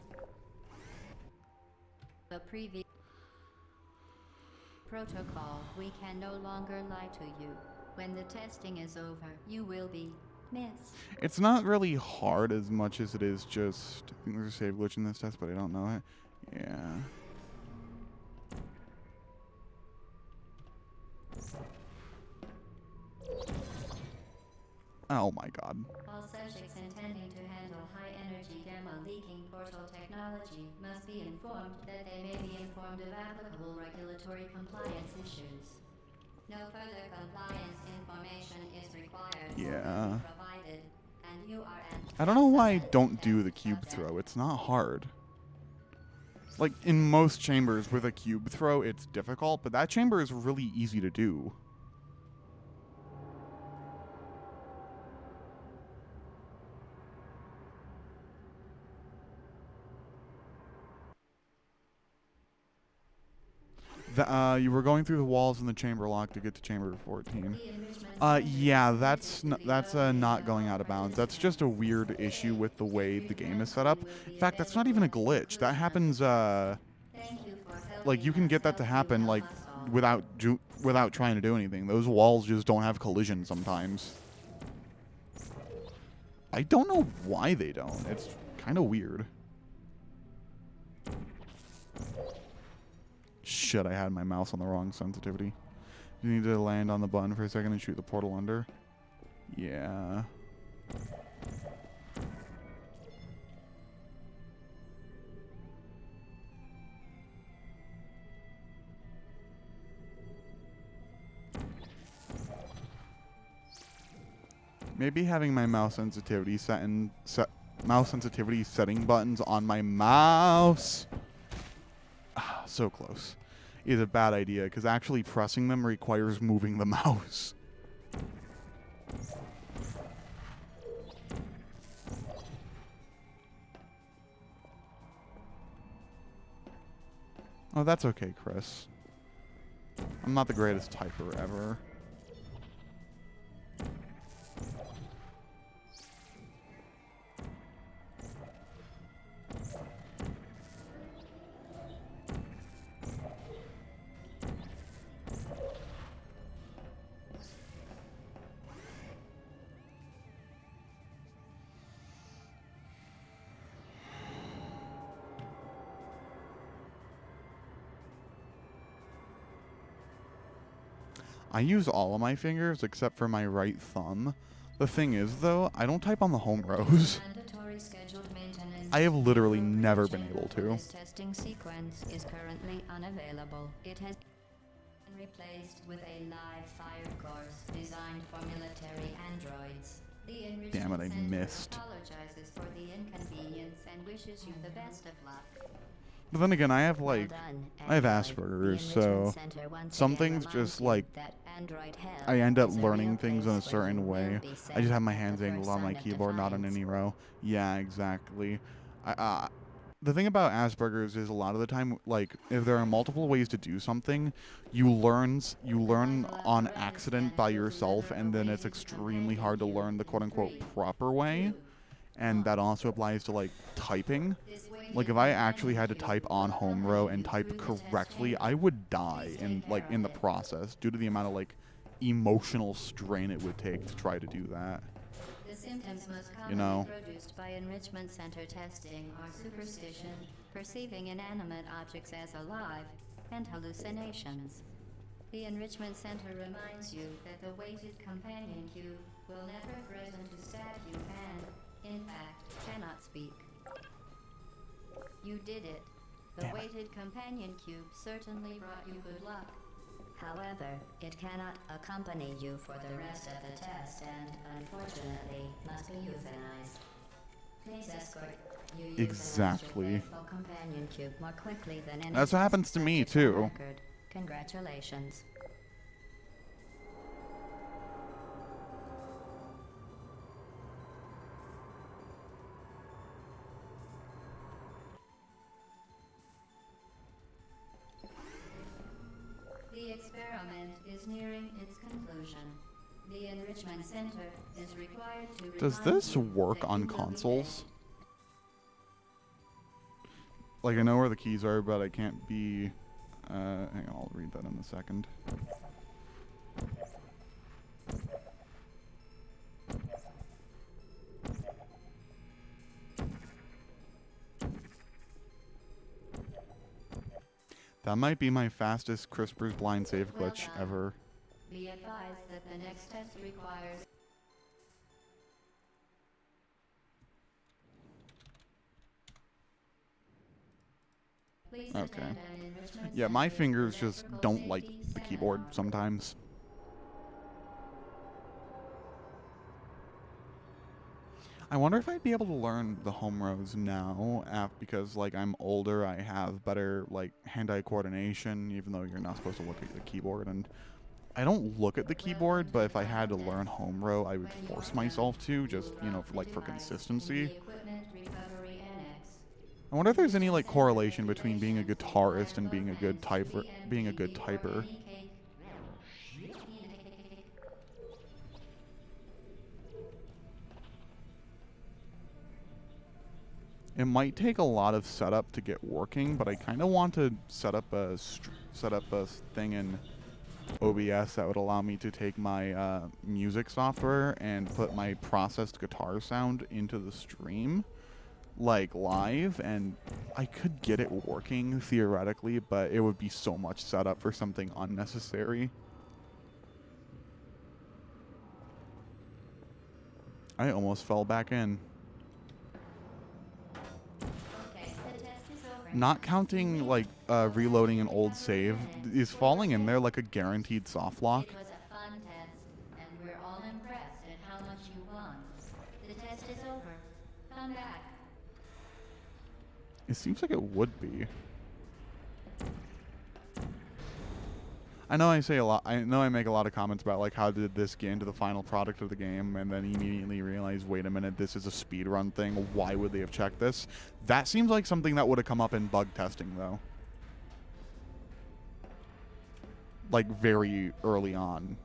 The previous protocol, we can no longer lie to you. When the testing is over, you will be missed.
It's not really hard as much as it is just... I think there's a save glitch in this test, but I don't know it. Yeah. Oh my god.
All subjects intending to handle high-energy gamma-leaking portal technology must be informed that they may be informed of applicable regulatory compliance issues. No further compliance information is required or
Yeah.
will be provided, and you are at
I don't know why I don't do the cube throw. It's not hard. Like, in most chambers with a cube throw, it's difficult, but that chamber is really easy to do. You were going through the walls in the chamber lock to get to chamber 14. Yeah, that's not going out of bounds. That's just a weird issue with the way the game is set up. In fact, that's not even a glitch. That happens, like, you can get that to happen, like, without trying to do anything. Those walls just don't have collision sometimes. I don't know why they don't. It's kind of weird. Shit, I had my mouse on the wrong sensitivity. You need to land on the button for a second and shoot the portal under. Yeah. Maybe having my mouse sensitivity mouse sensitivity setting buttons on my mouse. So close. Is a bad idea because actually pressing them requires moving the mouse. Oh, that's okay, Chris. I'm not the greatest typer ever. I use all of my fingers except for my right thumb. The thing is, though, I don't type on the home rows.
mandatory scheduled maintenance.
I have literally never been able to.
This testing sequence is currently unavailable. It has been replaced with a live fire course designed for military androids. The Enrichment
Damn it, I
Center
missed.
apologizes for the inconvenience and wishes you the best of luck.
But then again, I have
Well
like,
done,
I have
Android.
Asperger's,
The
so
Enrichment Center once
some
again
things
reminds
just
you
like
that Android hell
I end up
is a
learning
real
things in
place
a
where you
certain
will
way.
be
I
safe
just have my
at the
hands
first
angled on my
sign of
keyboard, not on
defiance.
any row. Yeah, exactly. The thing about Asperger's is a lot of the time, like, if there are multiple ways to do something, you learn on accident by yourself, and then it's extremely hard to learn the quote-unquote proper way. And that also applies to, like, typing. Like, if I actually had to type on home row and type correctly, I would die in the process due to the amount of, like, emotional strain it would take to try to do that.
The symptoms most commonly
You know.
produced by Enrichment Center testing are superstition, perceiving inanimate objects as alive, and hallucinations. The Enrichment Center reminds you that the weighted companion cube will never threaten to stab you and, in fact, cannot speak. You did it. The
Damn it.
weighted companion cube certainly brought you good luck. However, it cannot accompany you for the rest of the test and, unfortunately, must be euthanized. Please escort you
Exactly.
your faithful companion cube more quickly than any
That's what
test
happens to me,
subject on
too.
record. Congratulations. The experiment is nearing its conclusion. The Enrichment Center is required to
Does
remind
this
you
work
that
on
you will be
consoles?
dead.
Like, I know where the keys are, but I can't be... hang on, I'll read that in a second. That might be my fastest CRISPR's blind save
Well
glitch
done.
ever.
Be advised that the next test requires... Please
Okay.
attend an enrichment
Yeah, my
center
fingers
for
just
electrical
don't like
safety
the keyboard
seminar.
sometimes. I wonder if I'd be able to learn the home rows now, because like I'm older, I have better like hand-eye coordination, even though you're not supposed to look at the keyboard. And I don't look at the keyboard, but if I had to learn home row, I would force myself to, just for
Device
consistency.
in the equipment recovery annex.
I wonder if there's any like correlation between being a guitarist and being a good typer, being a good typer. It might take a lot of setup to get working, but I kind of want to set up a thing in OBS that would allow me to take my music software and put my processed guitar sound into the stream, like live, and I could get it working theoretically, but it would be so much setup for something unnecessary. I almost fell back in.
Okay, the test is over.
Not counting like reloading an old save, is falling in there like a guaranteed soft lock?
It was a fun test, and we're all impressed at how much you won. The test is over. Come back.
It seems like it would be. I know I say a lot. I know I make a lot of comments about like how did this get into the final product of the game, and then immediately realize, wait a minute, this is a speedrun thing. Why would they have checked this? That seems like something that would have come up in bug testing, though. Like very early on.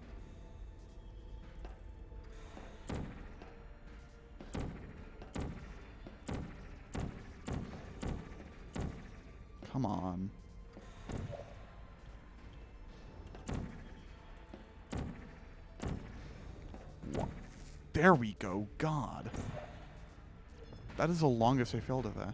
Come on. There we go. God. That is the longest I failed at that.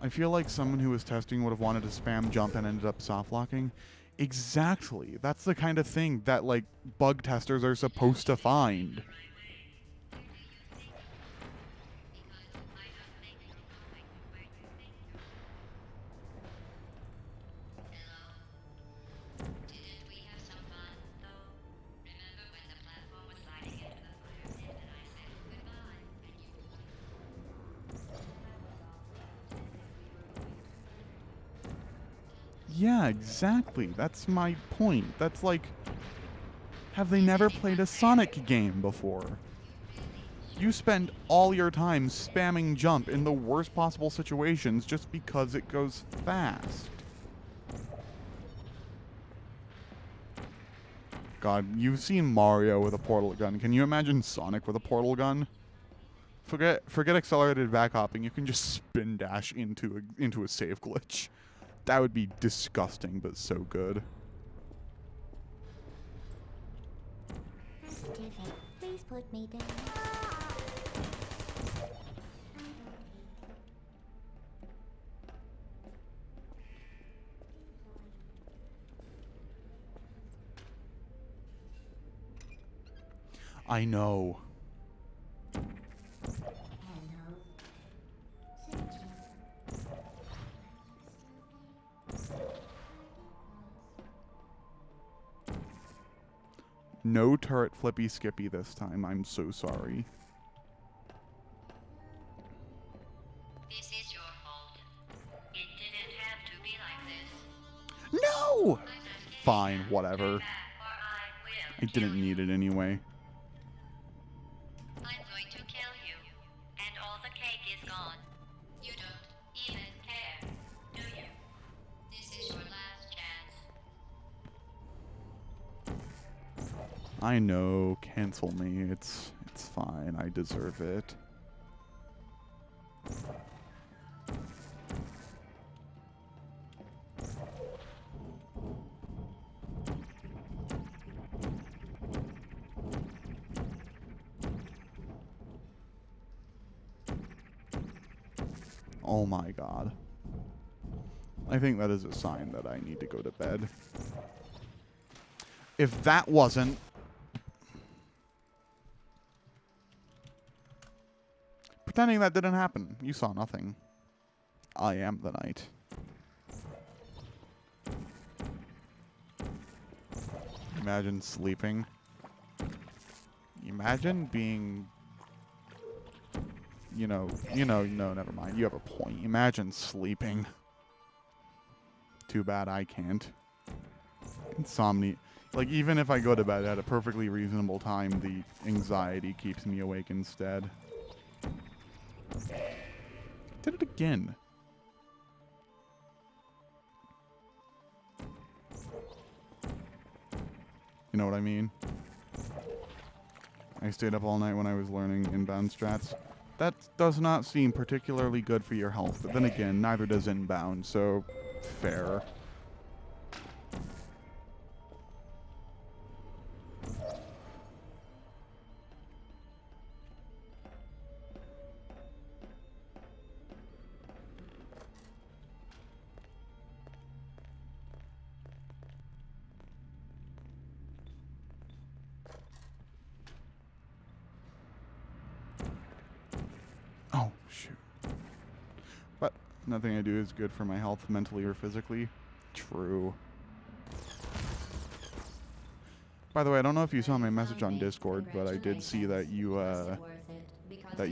I feel like someone who was testing would have wanted to spam jump and ended up soft locking. Exactly. That's the kind of thing that like bug testers are supposed to find.
Didn't we have some fun, though? Remember when the platform was sliding into the fire pit and I said goodbye, and you...
Yeah, exactly. That's my point. That's like, have they never played a Sonic game before? You spend all your time spamming jump in the worst possible situations just because it goes fast. God, you've seen Mario with a portal gun. Can you imagine Sonic with a portal gun? Forget accelerated backhopping. You can just spin dash into a save glitch. That would be disgusting, but so good.
Activate. Please put me down.
I know.
Hello. Searching.
No turret flippy skippy this time. I'm so sorry.
This is your fault. It didn't have to be like this.
No!
I'm not kidding.
Fine, whatever.
Turn back or I
I
will
didn't
kill
need it anyway.
I'm going to kill you. And all the cake is gone. You don't even care, do you? This is your last chance.
I know. Cancel me. It's fine. I deserve it. Oh my god. I think that is a sign that I need to go to bed. If that wasn't... Pretending that didn't happen. You saw nothing. I am the night. Imagine sleeping. Imagine being... no, never mind. You have a point. Imagine sleeping. Too bad I can't. Insomnia. Like, even if I go to bed at a perfectly reasonable time, the anxiety keeps me awake instead. Did it again. You know what I mean? I stayed up all night when I was learning inbound strats. That does not seem particularly good for your health, but then again, neither does inbound, so fair. Oh, shoot. But nothing I do is good for my health, mentally or physically. True. By the way, I don't know if you saw my message on Discord, but I did see that you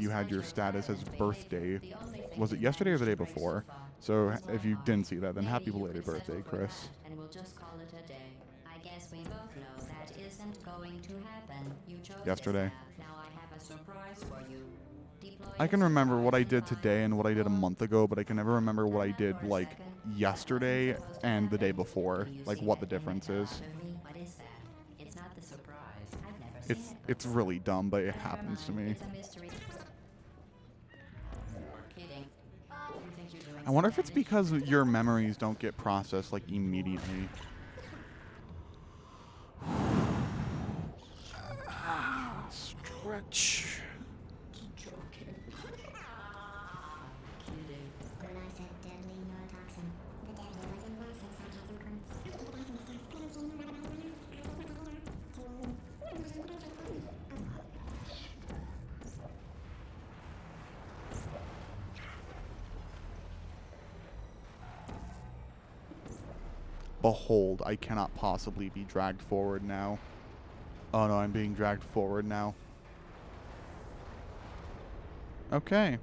had your status as birthday. Was it yesterday or the day before? So if you didn't see that, then happy belated birthday, Chris.
And we'll just call it a day. I guess we both know that isn't going to happen. You chose
Yesterday.
this path. Now I have a surprise for you. Deploy
I can
the
remember what I
surprise
did
and
today and what I did a month ago, but I can never remember what I did,
For a
like,
second.
yesterday
What's supposed to
and the day
happen?
before.
Do you
Like,
see
what the
that thing
difference
at the
is.
bottom of me? What is that? It's not the surprise. I've never seen it
It's
before.
really dumb, but it
Never
happens to
mind,
me.
It's a mystery. Kidding. You think you're doing
I wonder if
some
it's
damage?
because your memories don't get processed, like, immediately. Stretch.
Kidding.
When I said deadly neurotoxin, the deadly was in massive sarcasm quotes.
Behold, I cannot possibly be dragged forward now. Oh no, I'm being dragged forward now. Okay.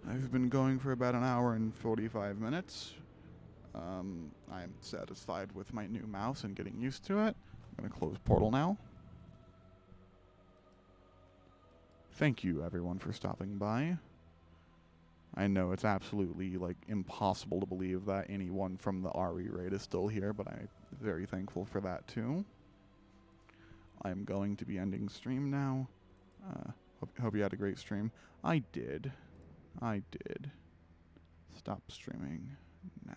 I've been going for about an hour and 45 minutes. I'm satisfied with my new mouse and getting used to it. I'm going to close Portal now. Thank you, everyone, for stopping by. I know it's absolutely, like, impossible to believe that anyone from the RE raid is still here, but I'm very thankful for that, too. I'm going to be ending stream now. Hope you had a great stream. I did. Stop streaming now.